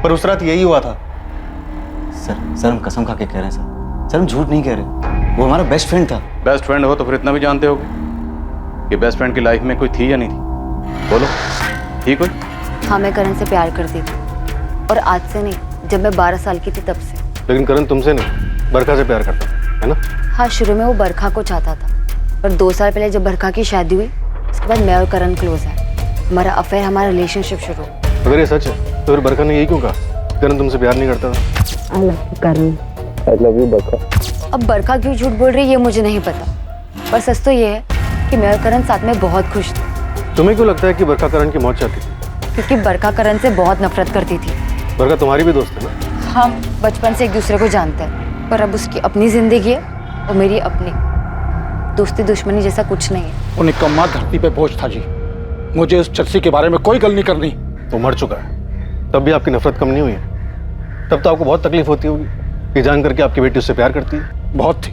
पर उस रात यही हुआ था। सर हम कसम खा के कह रहे हैं सर हम झूठ नहीं कह रहे, वो हमारा बेस्ट फ्रेंड था। बेस्ट फ्रेंड हो तो फिर इतना भी जानते होगे कि बेस्ट फ्रेंड की लाइफ में कोई थी या नहीं थी? बोलो, थी कोई? हाँ, मैं करण से प्यार करती थी, और आज से नहीं, जब मैं 12 साल की थी तब से। लेकिन करण तुमसे नहीं, बरखा से प्यार करता है ना? हाँ, शुरू में वो बरखा को चाहता था, पर 2 साल पहले जब बरखा की शादी हुई, उसके बाद मैं और करण क्लोज है, हमारा अफेयर, हमारा रिलेशनशिप शुरू। अगर ये सच है तो फिर बरखा ने यही क्यों कहा करण तुमसे प्यार नहीं करता था? I love you Karan. I love you Barkha. अब बरखा क्यों झूठ बोल रही है ये मुझे नहीं पता, पर सच तो ये है कि मैं और करण साथ में बहुत खुश थे। तुम्हें क्यों लगता है कि बरखा करण की मौत चाहती थी? क्योंकि बरखा करण से बहुत नफरत करती थी। बरखा तुम्हारी भी दोस्त है ना? हम बचपन से एक दूसरे को जानते हैं, पर अब उसकी अपनी जिंदगी है और मेरी अपनी। दोस्ती दुश्मनी जैसा कुछ नहीं है। वो निकम्मा धरती पे बोझ था जी। मुझे उस चर्सी के बारे में कोई गल नहीं करनी। तो मर चुका है, तब भी आपकी नफरत कम नहीं हुई है। तब तो आपको बहुत तकलीफ होती होगी ये जान करके आपकी बेटी उससे प्यार करती है। बहुत थी,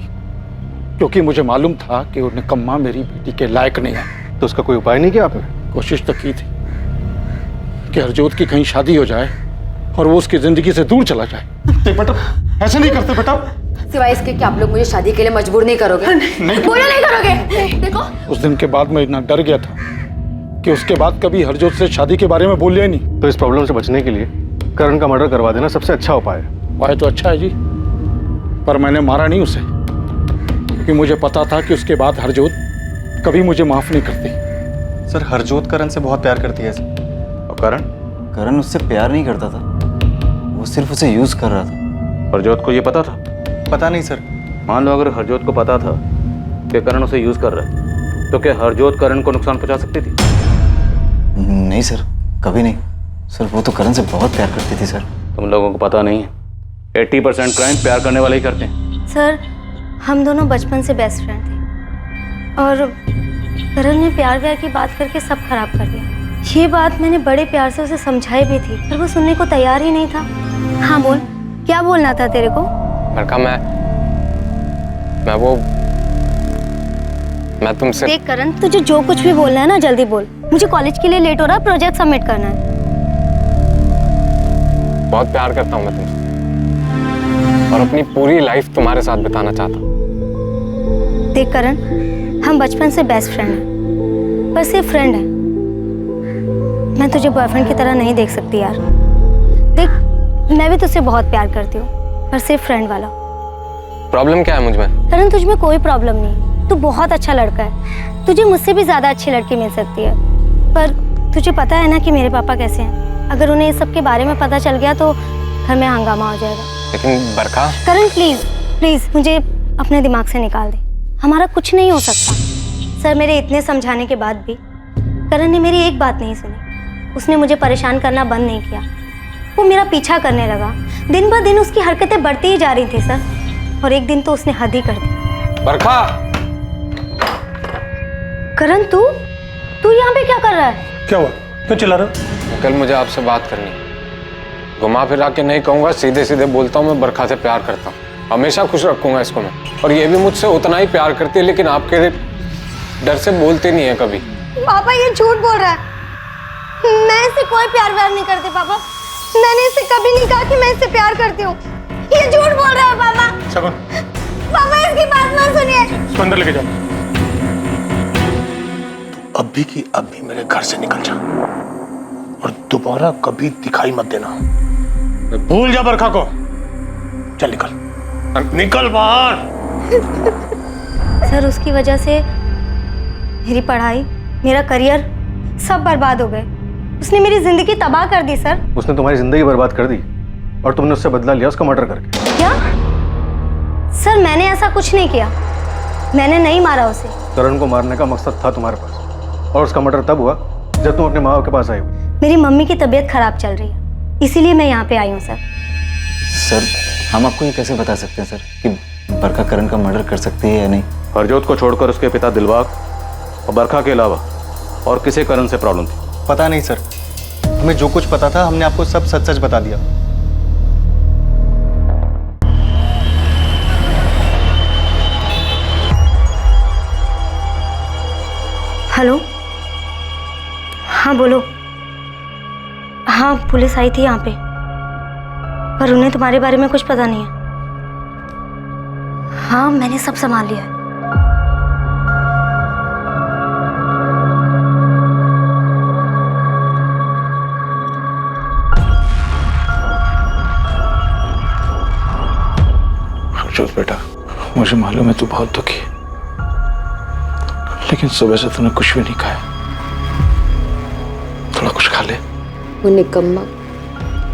क्योंकि मुझे मालूम था कि वो निकम्मा मेरी बेटी के लायक नहीं है। तो उसका कोई उपाय नहीं किया आपने? कोशिश तो की थी कि हरजोत की कहीं शादी हो जाए और वो उसकी जिंदगी से दूर चला जाए। बेटा ऐसे नहीं करते बेटा। सिवाय इसके कि आप लोग मुझे शादी के लिए मजबूर नहीं करोगे। बोलो नहीं करोगे। देखो उस दिन के बाद मैं इतना डर गया था कि उसके बाद कभी हरजोत से शादी के बारे में बोलिए नहीं। तो इस प्रॉब्लम से बचने के लिए करण का मर्डर करवा देना सबसे अच्छा उपाय है। उपाय तो अच्छा है जी, पर मैंने मारा नहीं उसे, क्योंकि मुझे पता था कि उसके बाद हरजोत कभी मुझे माफ नहीं करती। सर हरजोत करण से बहुत प्यार करती है सर। और करण? करण उससे प्यार नहीं करता था, वो सिर्फ उसे यूज कर रहा था। हरजोत को ये पता था? पता नहीं सर। मान लो अगर हरजोत को पता था कि करण उसे यूज कर रहा है, तो क्या हरजोत करण को नुकसान पहुंचा सकती थी? नहीं सर, कभी नहीं सर। वो तो करण से बहुत प्यार करती थी सर। तुम लोगों को पता नहीं है, 80% क्राइम प्यार करने वाले ही करते हैं। सर हम दोनों बचपन से बेस्ट फ्रेंड थे और करण ने प्यार व्यार की बात करके सब खराब कर दिया। ये बात मैंने बड़े प्यार से उसे समझाई भी थी, पर वो सुनने को तैयार ही नहीं था। हाँ बोल, क्या बोलना था तेरे को? बरखा मैं तुमसे। देख करण, तुझे जो कुछ भी बोलना है ना जल्दी बोल। मुझे कॉलेज के लिए लेट हो रहा है, प्रोजेक्ट सबमिट करना है। बहुत प्यार करता हूँ मैं तुमसे और अपनी पूरी लाइफ तुम्हारे साथ बिताना चाहता हूँ। देख करण, हम बचपन से बेस्ट फ्रेंड हैं, पर सिर्फ फ्रेंड है। मैं तुझे बॉयफ्रेंड की तरह नहीं देख सकती यार। देख मैं भी तुझसे बहुत प्यार करती हूँ, पर सिर्फ फ्रेंड वाला। प्रॉब्लम क्या है मुझ में? करण तुझ में कोई प्रॉब्लम नहीं, तू बहुत अच्छा लड़का है। तुझे मुझसे भी ज्यादा अच्छी लड़की मिल सकती है, पर तुझे पता है ना कि मेरे पापा कैसे हैं। अगर उन्हें इस सब के बारे में पता चल गया तो घर में हंगामा हो जाएगा। लेकिन बरखा। करण प्लीज प्लीज मुझे अपने दिमाग से निकाल दे, हमारा कुछ नहीं हो सकता। सर मेरे इतने समझाने के बाद भी करण ने मेरी एक बात नहीं सुनी। उसने मुझे परेशान करना बंद नहीं किया, वो मेरा पीछा करने लगा। दिन ब दिन उसकी हरकतें बढ़ती ही जा रही थी सर, और एक दिन तो उसने हद ही कर दी। बरखा। करण तू यहाँ पे क्या कर रहा है? क्या हुआ, क्यों चिल्ला रहा है? कल मुझे आपसे बात करनी है। घुमा फिरा के नहीं कहूंगा, सीधे सीधे बोलता हूँ, मैं बरखा से प्यार करता हूँ। हमेशा खुश रखूंगा इसको मैं, और ये भी मुझसे उतना ही प्यार करती है, लेकिन आपके डर से बोलते नहीं है कभी। पापा ये झूठ बोल रहा है। मैं इससे कोई प्यार व्यार नहीं करती पापा। मैंने इससे कभी नहीं कहा कि मैं इससे प्यार करती हूँ। ये झूठ बोल रहा है पापा। शगुन, पापा इसकी बात मत सुनिए। इसको अंदर लेके जाओ। अभी की अभी मेरे घर से निकल जा और दोबारा कभी दिखाई मत देना। भूल जा बरखा को। चल निकल बाहर। सर उसकी वजह से मेरी पढ़ाई, मेरा करियर सब बर्बाद हो गए। उसने मेरी जिंदगी तबाह कर दी सर। उसने तुम्हारी जिंदगी बर्बाद कर दी और तुमने उससे बदला लिया उसका मर्डर करके। क्या? सर मैंने ऐसा कुछ नहीं किया, मैंने नहीं मारा उसे। करण को मारने का मकसद था तुम्हारे पास, और उसका मर्डर तब हुआ जब तुम अपने माँ बाप के पास आई हो। मेरी मम्मी की तबीयत खराब चल रही है, इसीलिए मैं यहाँ पे आई हूँ सर। सर हम आपको ये कैसे बता सकते हैं सर कि बरखा करण का मर्डर कर सकती है या नहीं? हरजोत को छोड़कर उसके पिता दिलबाग और बरखा के अलावा और किसे करण से प्रॉब्लम थी? पता नहीं सर, हमें जो कुछ पता था हमने आपको सब सच सच बता दिया। हेलो, हाँ बोलो। हाँ पुलिस आई थी यहाँ पे, पर उन्हें तुम्हारे बारे में कुछ पता नहीं है। हाँ मैंने सब संभाल लिया है। अफसोस बेटा, मुझे मालूम है तू बहुत दुखी है, लेकिन सुबह से तूने कुछ भी नहीं खाया। थोड़ा कुछ खा ले। वो निकम्मा,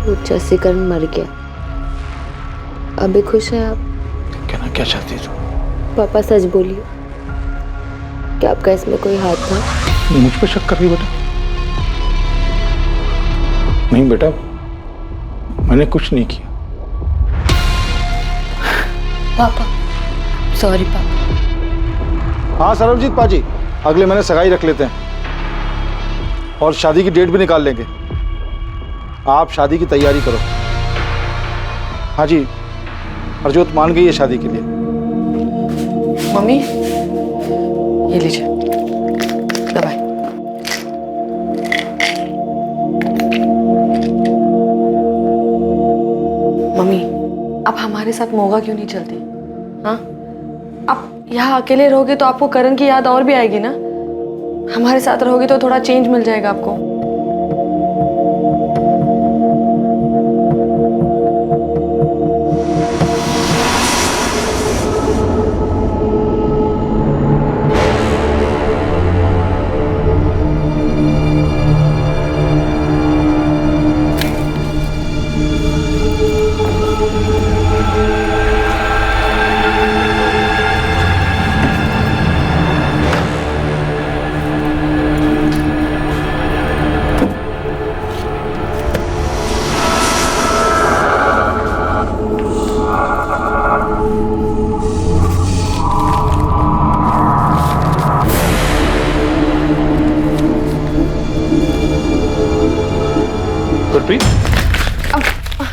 वो चसीकरण मर गया। अभी खुश है आप? कहना क्या चाहती तू? पापा सच बोलिए, क्या आपका इसमें कोई हाथ था? मुझ पर शक कर रही बेटा? नहीं बेटा, मैंने कुछ नहीं किया। पापा सॉरी पापा। हाँ सरबजीत पाजी, अगले महीने सगाई रख लेते हैं और शादी की डेट भी निकाल लेंगे। आप शादी की तैयारी करो। हाँ जी, हरजोत मान गई है शादी के लिए। मम्मी ये लीजिए दवाई। मम्मी अब हमारे साथ मोगा क्यों नहीं चलती? हाँ, आप यहाँ अकेले रहोगे तो आपको करण की याद और भी आएगी ना। हमारे साथ रहोगे तो थोड़ा चेंज मिल जाएगा आपको।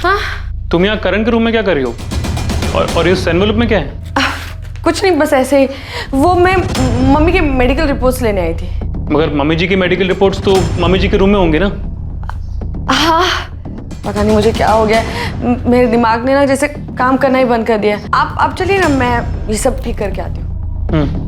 हाँ? तुम यहाँ करण के रूम में क्या कर रही हो? और इस एनवेलप में क्या है? कुछ नहीं, बस ऐसे ही। वो मैं मम्मी के मेडिकल रिपोर्ट्स लेने आई थी। मगर मम्मी जी की मेडिकल रिपोर्ट्स तो मम्मी जी के रूम में होंगे ना? हाँ, पता नहीं मुझे क्या हो गया, मेरे दिमाग ने ना जैसे काम करना ही बंद कर दिया। आप चलिए ना, मैं ये सब ठीक करके आती हूँ।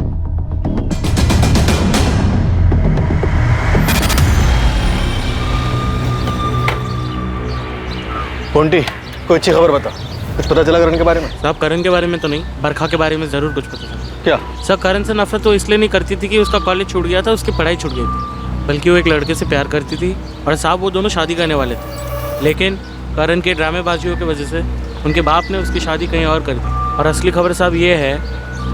पोंटी, कोई अच्छी खबर बता। कुछ पता चला करण के बारे में? साहब करण के बारे में तो नहीं, बरखा के बारे में जरूर कुछ पता चला। क्या? सर करण से नफरत तो इसलिए नहीं करती थी कि उसका कॉलेज छूट गया था, उसकी पढ़ाई छूट गई थी, बल्कि वो एक लड़के से प्यार करती थी और साहब वो दोनों शादी करने वाले थे। लेकिन करण के ड्रामेबाजियों की वजह से उनके बाप ने उसकी शादी कहीं और कर दी। और असली खबर साहब ये है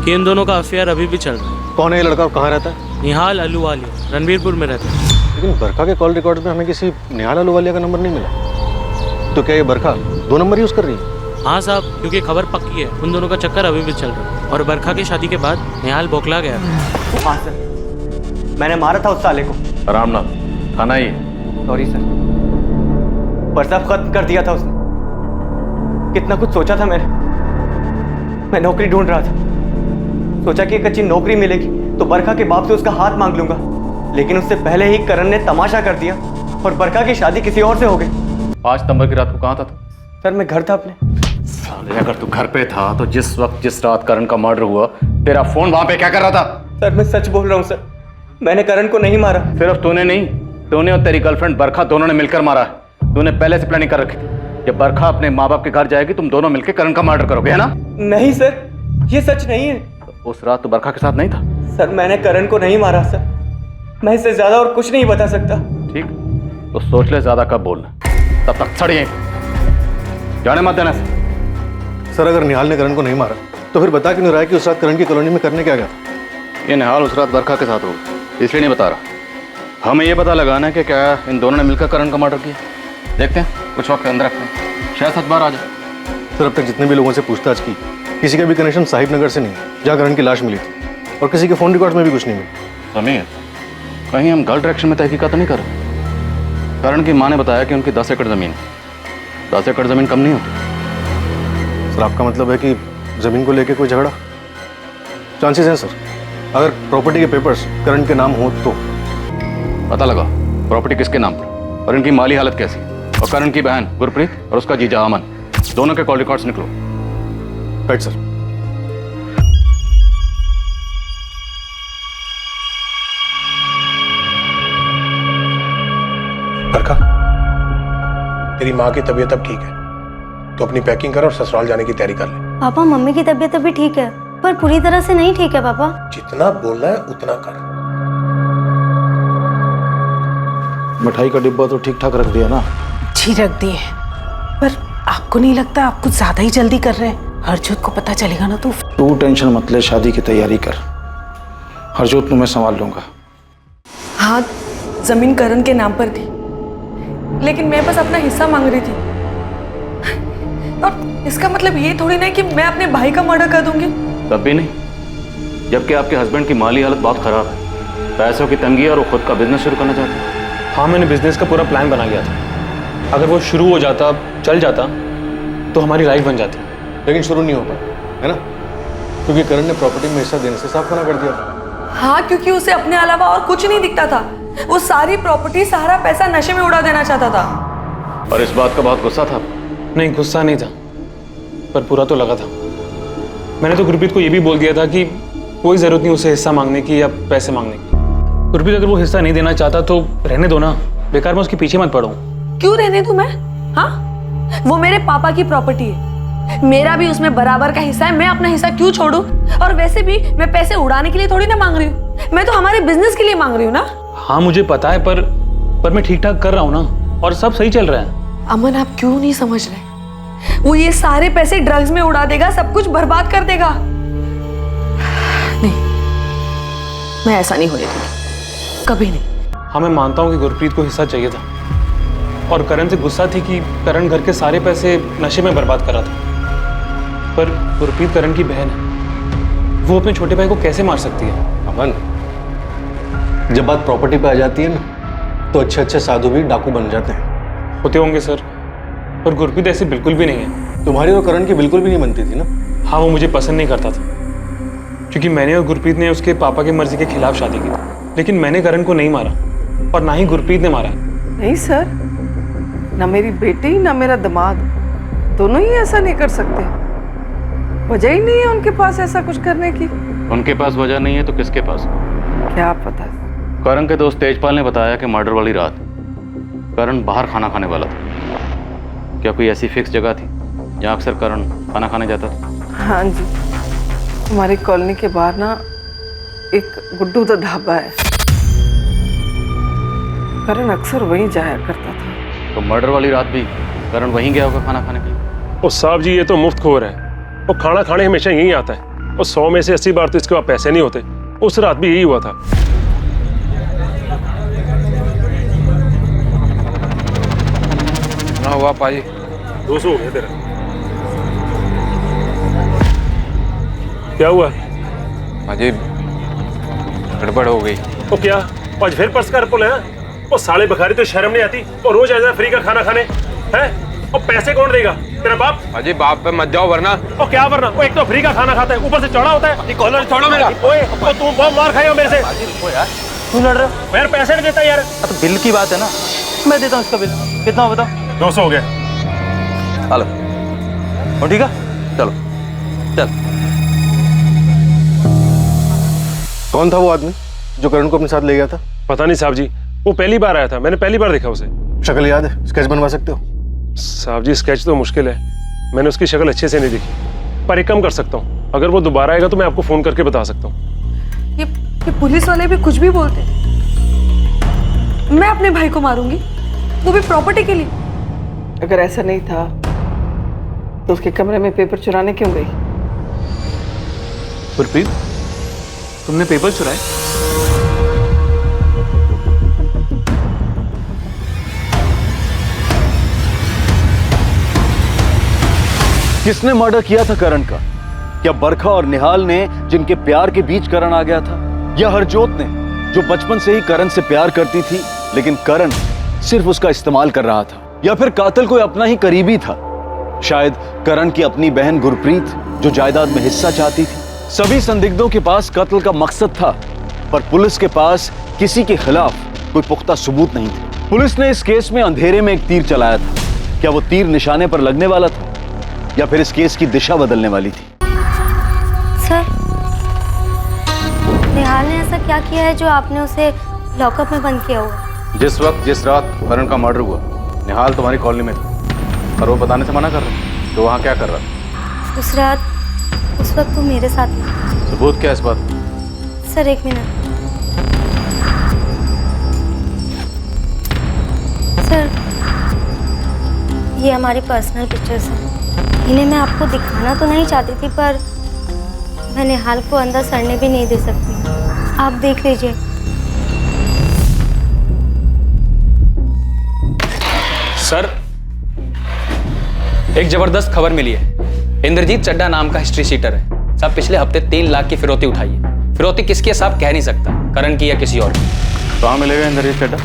कि इन दोनों का अफेयर अभी भी चल रहा है। कौन है ये लड़का और कहाँ रहता है? निहाल अहलूवालिया, रणबीरपुर में रहता है। लेकिन बरखा के कॉल रिकॉर्ड में हमें किसी निहाल अहलूवालिया का नंबर नहीं मिला। तो क्या ये बरखा 2 नंबर यूज कर रही है? हाँ साहब, क्योंकि खबर पक्की है, उन दोनों का चक्कर अभी भी चल रहा है। और बरखा की शादी के बाद निहाल बौखला गया। हाँ सर, मैंने मारा था उस साले को। रामनाथ, खाना ही। सॉरी सर, पर सब खत्म कर दिया था उसने। कितना कुछ सोचा था मैंने। मैं नौकरी ढूंढ रहा था, सोचा कि एक अच्छी नौकरी मिलेगी तो बरखा के बाप से उसका हाथ मांग लूंगा। लेकिन उससे पहले ही करण ने तमाशा कर दिया और बरखा की शादी किसी और से हो गई। 5 सितंबर की रात को कहाँ था तू? सर मैं घर था अपने। साले, अगर तू घर पे था तो जिस वक्त जिस रात करण का मर्डर हुआ, तेरा फोन वहां पे क्या कर रहा था? सर मैं सच बोल रहा हूँ सर, मैंने करण को नहीं मारा। सिर्फ तूने नहीं, तूने और तेरी गर्लफ्रेंड बरखा दोनों ने मिलकर मारा है। तूने पहले से प्लानिंग कर रखी थी। जब बरखा अपने माँ बाप के घर जाएगी, तुम दोनों मिलकर करण का मर्डर करोगे, है ना? नहीं सर, ये सच नहीं है। तो उस रात तू बरखा के साथ नहीं था? सर मैंने करण को नहीं मारा सर, मैं इससे ज्यादा और कुछ नहीं बता सकता। ठीक, तो सोच ले ज्यादा कब बोलना। तब तक सड़िए, जाने मत देना। सर अगर निहाल ने करण को नहीं मारा तो फिर बता क्यों नहीं रहा है कि उस रात करण की कॉलोनी में करने क्या गया था? ये निहाल उस रात बरखा के साथ होगा, इसलिए नहीं बता रहा। हमें ये पता लगाना है कि क्या इन दोनों ने मिलकर करण का मर्डर किया। देखते हैं, कुछ वक्त अंदर रखते हैं, शायद 7 बार आ जाए। सर अब तक जितने भी लोगों से पूछताछ की, किसी का भी कनेक्शन साहिब नगर से नहीं, जहाँ करण की लाश मिली थी, और किसी के फोन रिकॉर्ड में भी कुछ नहीं मिला। समीर, कहीं हम गलत डायरेक्शन में तहकीकात तो नहीं कर रहे? करण की माँ ने बताया कि उनकी 10 एकड़ जमीन है। 10 एकड़ जमीन कम नहीं होती। सर आपका मतलब है कि जमीन को लेके कोई झगड़ा? चांसेस हैं सर, अगर प्रॉपर्टी के पेपर्स करण के नाम हो तो। पता लगा प्रॉपर्टी किसके नाम पर और इनकी माली हालत कैसी है। और करण की बहन गुरप्रीत और उसका जीजा अमन, दोनों के कॉल रिकॉर्ड्स निकलो। Right sir. बरखा, तेरी माँ की तबीयत अब ठीक है, तो अपनी पैकिंग कर और ससुराल जाने की तैयारी कर ले। पापा मम्मी की तबीयत अभी ठीक है, पर पूरी तरह से नहीं ठीक है पापा। जितना बोलना है उतना कर। मिठाई का डिब्बा तो ठीक ठाक रख दिया ना? जी रख दिए, पर आपको नहीं लगता आप कुछ ज्यादा ही जल्दी कर रहे हैं? हरजोत को पता चलेगा ना तो। तू टेंशन मत ले, शादी की तैयारी कर, हरजोत को मैं संभाल लूंगा। हाँ, जमीन करण के नाम पर थी, लेकिन मैं बस अपना हिस्सा मांग रही थी। और इसका मतलब ये थोड़ी ना कि मैं अपने भाई का मर्डर कर दूंगी। तब भी नहीं, जबकि आपके हस्बैंड की माली हालत बहुत खराब है, पैसों की तंगी है और वो खुद का बिजनेस शुरू करना चाहते हैं। हाँ, मैंने बिजनेस का पूरा प्लान बना लिया था। अगर वो शुरू हो जाता, चल जाता, तो हमारी लाइफ बन जाती। लेकिन शुरू नहीं हो पाया, है ना? क्योंकि करण ने प्रॉपर्टी में हिस्सा देने से साफ मना कर दिया था। हाँ, क्योंकि उसे अपने अलावा और कुछ नहीं दिखता था। वो सारी प्रॉपर्टी, सारा पैसा नशे में उड़ा देना चाहता था। और इस बात का बहुत गुस्सा था? नहीं, गुस्सा नहीं था, पर बुरा तो लगा था। मैंने तो गुरप्रीत को ये भी बोल दिया था कि कोई जरूरत नहीं उसे हिस्सा मांगने की या पैसे मांगने की। गुरप्रीत, अगर वो हिस्सा नहीं देना चाहता तो रहने दो ना, बेकार मैं उसके पीछे मत पड़ूं। क्यों रहने दूं मैं? हाँ, वो मेरे पापा की प्रॉपर्टी है, मेरा भी उसमें बराबर का हिस्सा है। मैं अपना हिस्सा क्यों छोड़ूं? और वैसे भी मैं पैसे उड़ाने के लिए थोड़ी ना मांग रही हूँ, मैं तो हमारे बिजनेस के लिए मांग रही हूँ ना। हाँ, मुझे पता है, पर मैं ठीक ठाक कर रहा हूँ ना, और सब सही चल रहा है। अमन, आप क्यों नहीं समझ रहे? वो ये सारे पैसे ड्रग्स में उड़ा देगा, सब कुछ बर्बाद कर देगा। नहीं, मैं ऐसा नहीं होने दूंगी, कभी नहीं। हाँ, मैं मानता हूँ कि गुरप्रीत को हिस्सा चाहिए था, और करण से गुस्सा थी कि करण घर के सारे पैसे नशे में बर्बाद कर रहा था। पर गुरप्रीत करण की बहन है, वो अपने छोटे भाई को कैसे मार सकती है? अमन, जब बात प्रॉपर्टी पे आ जाती है ना, तो अच्छे अच्छे साधु भी डाकू बन जाते हैं। होते होंगे सर, पर गुरप्रीत ऐसी बिल्कुल भी नहीं है। तुम्हारी और करण की बिल्कुल भी नहीं बनती थी ना? हाँ, वो मुझे पसंद नहीं करता था, क्योंकि मैंने और गुरप्रीत ने उसके पापा की मर्जी के खिलाफ शादी की थी। लेकिन मैंने करण को नहीं मारा, और ना ही गुरप्रीत ने मारा। नहीं सर, ना मेरी बेटी ना मेरा दामाद, दोनों ही ऐसा नहीं कर सकते। वजह ही नहीं है उनके पास ऐसा कुछ करने की। उनके पास वजह नहीं है तो किसके पास? क्या पता। करण के दोस्त तेजपाल ने बताया कि मर्डर वाली रात करण बाहर खाना खाने वाला था। क्या कोई ऐसी फिक्स जगह थी जहाँ अक्सर करण खाना खाने जाता था? हाँ जी, हमारी कॉलोनी के बाहर ना एक गुड्डू दा ढाबा है, करण अक्सर वहीं जाया करता था। तो मर्डर वाली रात भी करण वहीं गया होगा खाना खाने के लिए? ओ साहब जी, ये तो मुफ्तखोर है। वो खाना खाने हमेशा यहीं आता है, और 100 में से 80 बार तो इसके पास पैसे नहीं होते। उस रात भी यही हुआ था। ना हुआ पाजी, 200 हो गया तेरा। क्या हुआ? पाजी, गड़बड़ हो गई। वो क्या, आज फिर पर्स का पुल है? वो साले बखारी तो शर्म नहीं आती, और रोज ऐसा फ्री का खाना खाने हैं? और पैसे कौन देगा? तेरा बाप? पाजी, बाप पे मत जाओ वरना। और क्या वरना? वो एक तो फ्री का खाना खाता है, ऊपर से चढ़ा होता है। कॉलर छोड़ो मेरा। ओए, और तुम बहुत मार खाए हो मेरे से। यार, तू लड़ रहे हो? यार पैसे नहीं देता यार। तो बिल की बात है ना, मैं देता हूँ इसका बिल। कितना हो बताओ? 200 हो गया। चलो, और ठीक है, चलो चल। कौन था वो आदमी जो करण को अपने साथ ले गया था? पता नहीं साहब जी, वो पहली बार आया था, मैंने पहली बार देखा उसे। शक्ल याद है? स्केच बनवा सकते हो? साहब जी, स्केच तो मुश्किल है, मैंने उसकी शक्ल अच्छे से नहीं देखी। पर एक काम कर सकता हूँ, अगर वो दोबारा आएगा तो मैं आपको फोन करके बता सकता हूँ। ये पुलिस वाले भी कुछ भी बोलते हैं। मैं अपने भाई को मारूंगी, वो भी प्रॉपर्टी के लिए। अगर ऐसा नहीं था तो उसके कमरे में पेपर चुराने क्यों गई? गुरप्रीत, तुमने पेपर चुराए? किसने मर्डर किया था करण का? क्या बरखा और निहाल ने, जिनके प्यार के बीच करण आ गया था? या हरजोत ने, जो बचपन से ही करण से प्यार करती थी लेकिन करण सिर्फ उसका इस्तेमाल कर रहा था? या फिर कातिल कोई अपना ही करीबी था, शायद करण की अपनी बहन गुरप्रीत, जो जायदाद में हिस्सा चाहती थी? सभी संदिग्धों के पास कत्ल का मकसद था, पर पुलिस के पास किसी के खिलाफ कोई पुख्ता सबूत नहीं थे। पुलिस ने इस केस में अंधेरे में एक तीर चलाया था। क्या वो तीर निशाने पर लगने वाला था, या फिर इस केस की दिशा बदलने वाली थी? सर, निहाल ने ऐसा क्या किया है जो आपने उसे लॉकअप में बंद किया हुआ? जिस वक्त जिस रात करण का मर्डर हुआ, निहाल तुम्हारी कॉलोनी में था, और वो बताने से मना कर रहा तो वहाँ क्या कर रहा था? उस रात, उस वक्त वो मेरे साथ था। सबूत क्या है इस बात? सर एक मिनट। सर, ये हमारी पर्सनल पिक्चर्स हैं। इन्हें मैं आपको दिखाना तो नहीं चाहती थी, पर मैं निहाल को अंदर सड़ने भी नहीं दे सकती। आप देख लीजिए। सर, एक जबरदस्त खबर मिली है। इंद्रजीत चड्डा नाम का हिस्ट्री शीटर है। सब पिछले हफ्ते 3 लाख की फिरौती उठाई है। फिरौती किसकी है साहब कह नहीं सकता, करण की या किसी और की। कहाँ मिलेगा इंद्रजीत चड्डा?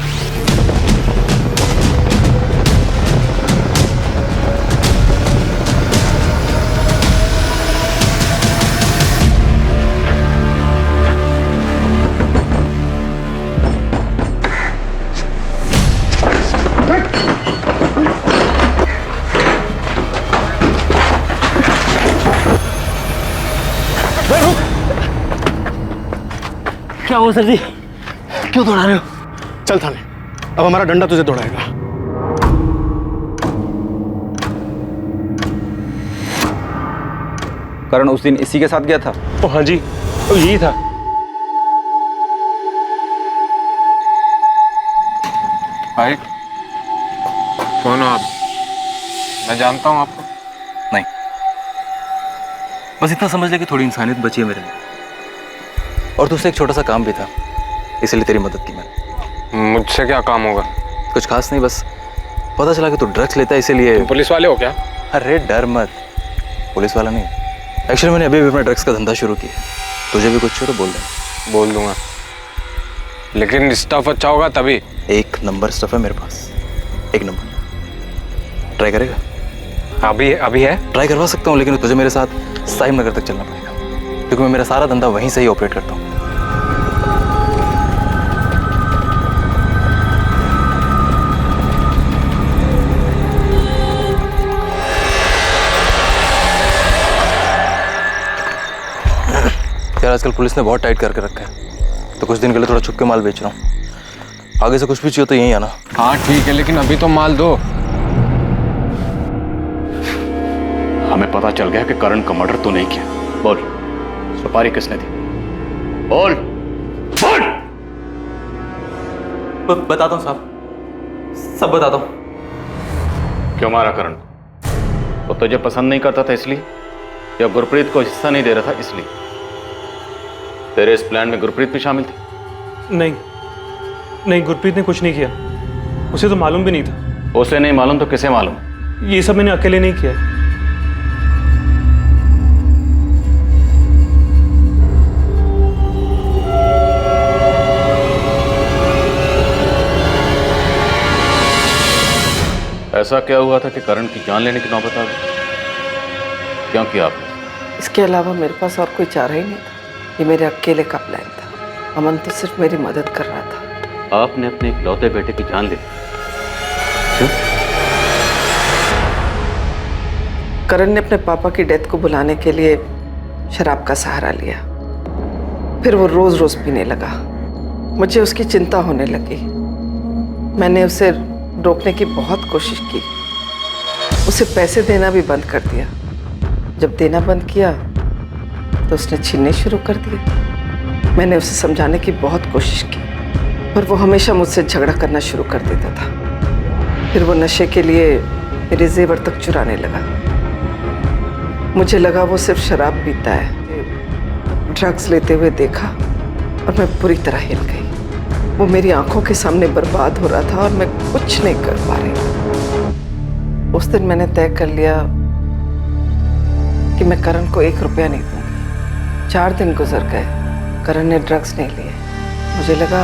क्या हुआ सर जी? क्यों दौड़ा रहे हो? चल थाने, अब हमारा डंडा तुझे दौड़ाएगा। करण उस दिन इसी के साथ गया था? ओ हाँ जी, तो यही था। भाई कौन हो आप? मैं जानता हूँ आपको। नहीं, बस इतना समझ ले कि थोड़ी इंसानियत बची है मेरे में, और तुझसे एक छोटा सा काम भी था, इसलिए तेरी मदद की मैंने। मुझसे क्या काम होगा? कुछ खास नहीं, बस पता चला कि तू ड्रग्स लेता है, इसीलिए। पुलिस वाले हो क्या? अरे डर मत, पुलिस वाला नहीं। एक्चुअली मैंने अभी भी अपना ड्रग्स का धंधा शुरू किया। तुझे भी कुछ हो तो बोल दे। बोल दूंगा, लेकिन स्टफ अच्छा होगा तभी। 1 नंबर स्टफ है मेरे पास, 1 नंबर। ट्राई करेगा? अभी है? ट्राई करवा सकता हूँ, लेकिन तुझे मेरे साथ साहिब नगर तक चलना पड़ेगा, क्योंकि मैं मेरा सारा धंधा वहीं से ही ऑपरेट करता हूँ। यार आजकल पुलिस ने बहुत टाइट करके रखा है, तो कुछ दिन के लिए थोड़ा छुप के माल बेच रहा हूँ। आगे से कुछ भी चाहिए तो यहीं आना। हाँ ठीक है, लेकिन अभी तो माल दो। हमें पता चल गया कि करण का मर्डर तो नहीं किया। बोल, सुपारी किसने दी? बोल बोल। बताता हूँ साहब, सब बताता हूँ। क्यों मारा करण? वो तुझे पसंद नहीं करता था इसलिए, या गुरप्रीत को हिस्सा नहीं दे रहा था इसलिए? तेरे इस प्लान में गुरप्रीत भी शामिल थी? नहीं, गुरप्रीत ने कुछ नहीं किया। उसे तो मालूम भी नहीं था। उसे नहीं मालूम तो किसे मालूम? ये सब मैंने अकेले नहीं किया। ऐसा क्या हुआ था कि करण की जान लेने की नौबत आ गई? क्यों किया आपने? इसके अलावा मेरे पास और कोई चारा ही नहीं था। ये मेरे अकेले का प्लान था। अमन तो सिर्फ मेरी मदद कर रहा था। आपने अपने इकलौते बेटे की जान ली? क्यों? करण ने अपने पापा की डेथ को बुलाने के लिए शराब का सहारा लिया। फिर वो रोज रोज पीने लगा। मुझे उसकी चिंता होने लगी। मैंने उसे रोकने की बहुत कोशिश की। उसे पैसे देना भी बंद कर दिया। जब देना बंद किया तो उसने छीनने शुरू कर दिए। मैंने उसे समझाने की बहुत कोशिश की, पर वो हमेशा मुझसे झगड़ा करना शुरू कर देता था। फिर वो नशे के लिए मेरे जेवर तक चुराने लगा। मुझे लगा वो सिर्फ शराब पीता है। ड्रग्स लेते हुए देखा और मैं पूरी तरह हिल गई। वो मेरी आंखों के सामने बर्बाद हो रहा था और मैं कुछ नहीं कर पा रही। उस दिन मैंने तय कर लिया कि मैं करण को 1 रुपया नहीं दूंगी। 4 दिन गुजर गए, करण ने ड्रग्स नहीं लिए। मुझे लगा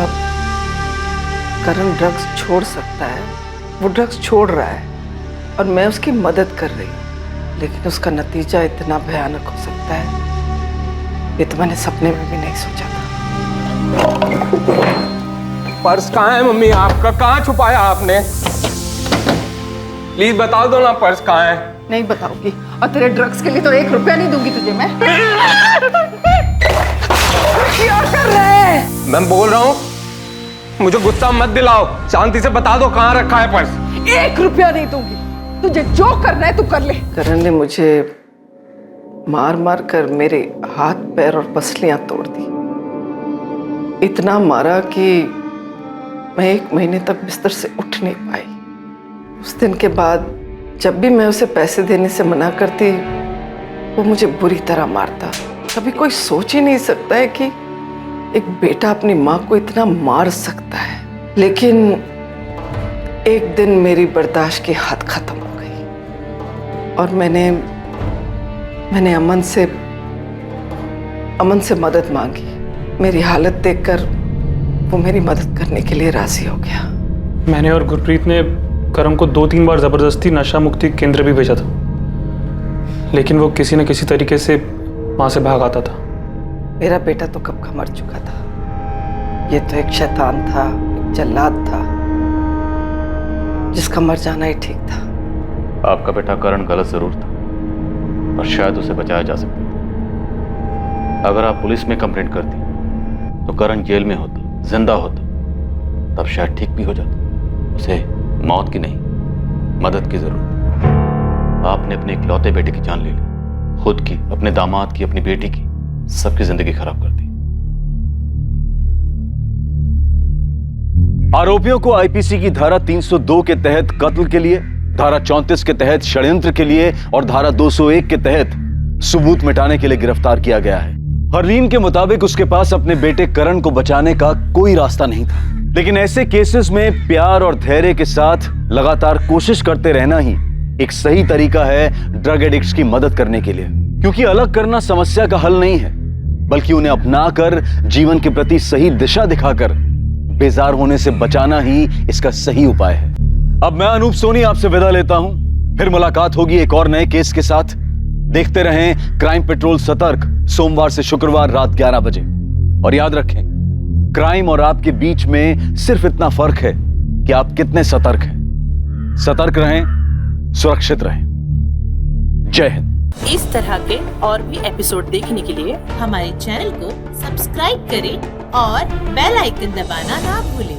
करण ड्रग्स छोड़ सकता है। वो ड्रग्स छोड़ रहा है और मैं उसकी मदद कर रही हूँ, लेकिन उसका नतीजा इतना भयानक हो सकता है, ये तो मैंने सपने में भी नहीं सोचा था। पर्स कहाँ है मम्मी? आपका कहाँ छुपाया आपने? प्लीज बता दो ना, पर्स कहाँ है? नहीं बताऊंगी, और तेरे ड्रग्स के लिए तो 1 रुपया नहीं दूंगी तुझे मैं। क्या कर रहे हैं? मैं बोल रहा हूँ, मुझे गुस्सा मत दिलाओ, शांति से बता दो कहाँ रखा है पर्स। 1 रुपया नहीं दूंगी, तुझे जो करना है तू कर ले। करण ने मुझे मार मार कर मेरे हाथ पैर और पसलियां तोड़ दी। इतना मारा कि मैं 1 महीने तक बिस्तर से उठ नहीं पाई। उस दिन के बाद जब भी मैं उसे पैसे देने से मना करती, वो मुझे बुरी तरह मारता। कभी कोई सोच ही नहीं सकता है कि एक बेटा अपनी माँ को इतना मार सकता है। लेकिन एक दिन मेरी बर्दाश्त की हद खत्म हो गई। और मैंने अमन से मदद मांगी। मेरी हालत देखकर वो मेरी मदद करने के लिए राजी हो गया। मैंने और गुरप्रीत ने करण को 2-3 बार जबरदस्ती नशा मुक्ति केंद्र भी भेजा था, लेकिन वो किसी न किसी तरीके से वहां से भाग आता था। मेरा बेटा तो कब का मर चुका था। ये तो एक शैतान था, एक जल्लाद था, जिसका मर जाना ही ठीक था। आपका बेटा करण गलत जरूर था, पर शायद उसे बचाया जा सकता था। अगर आप पुलिस में कंप्लेंट करती तो करण जेल में होता, जिंदा होता, तब शायद ठीक भी हो जाता। उसे मौत की नहीं, मदद की जरूरत है। आपने अपने इकलौते बेटे की जान ले ली, खुद की, अपने दामाद की, अपनी बेटी की, सबकी जिंदगी खराब कर दी। आरोपियों को आईपीसी की धारा 302 के तहत कत्ल के लिए, धारा 34 के तहत षड्यंत्र के लिए और धारा 201 के तहत सबूत मिटाने के लिए गिरफ्तार किया गया है। हरलीन के मुताबिक उसके पास अपने बेटे करण को बचाने का कोई रास्ता नहीं था, लेकिन ऐसे केसेस में प्यार और धैर्य के साथ लगातार कोशिश करते रहना ही एक सही तरीका है ड्रग एडिक्ट्स की मदद करने के लिए। क्योंकि अलग करना समस्या का हल नहीं है, बल्कि उन्हें अपनाकर जीवन के प्रति सही दिशा दिखाकर बेजार होने से बचाना ही इसका सही उपाय है। अब मैं अनूप सोनी आपसे विदा लेता हूं, फिर मुलाकात होगी एक और नए केस के साथ। देखते रहें क्राइम पेट्रोल सतर्क, सोमवार से शुक्रवार रात 11 बजे। और याद रखें, क्राइम और आपके बीच में सिर्फ इतना फर्क है कि आप कितने सतर्क हैं। सतर्क रहें, सुरक्षित रहें। जय हिंद। इस तरह के और भी एपिसोड देखने के लिए हमारे चैनल को सब्सक्राइब करें और बेल आइकन दबाना ना भूलें।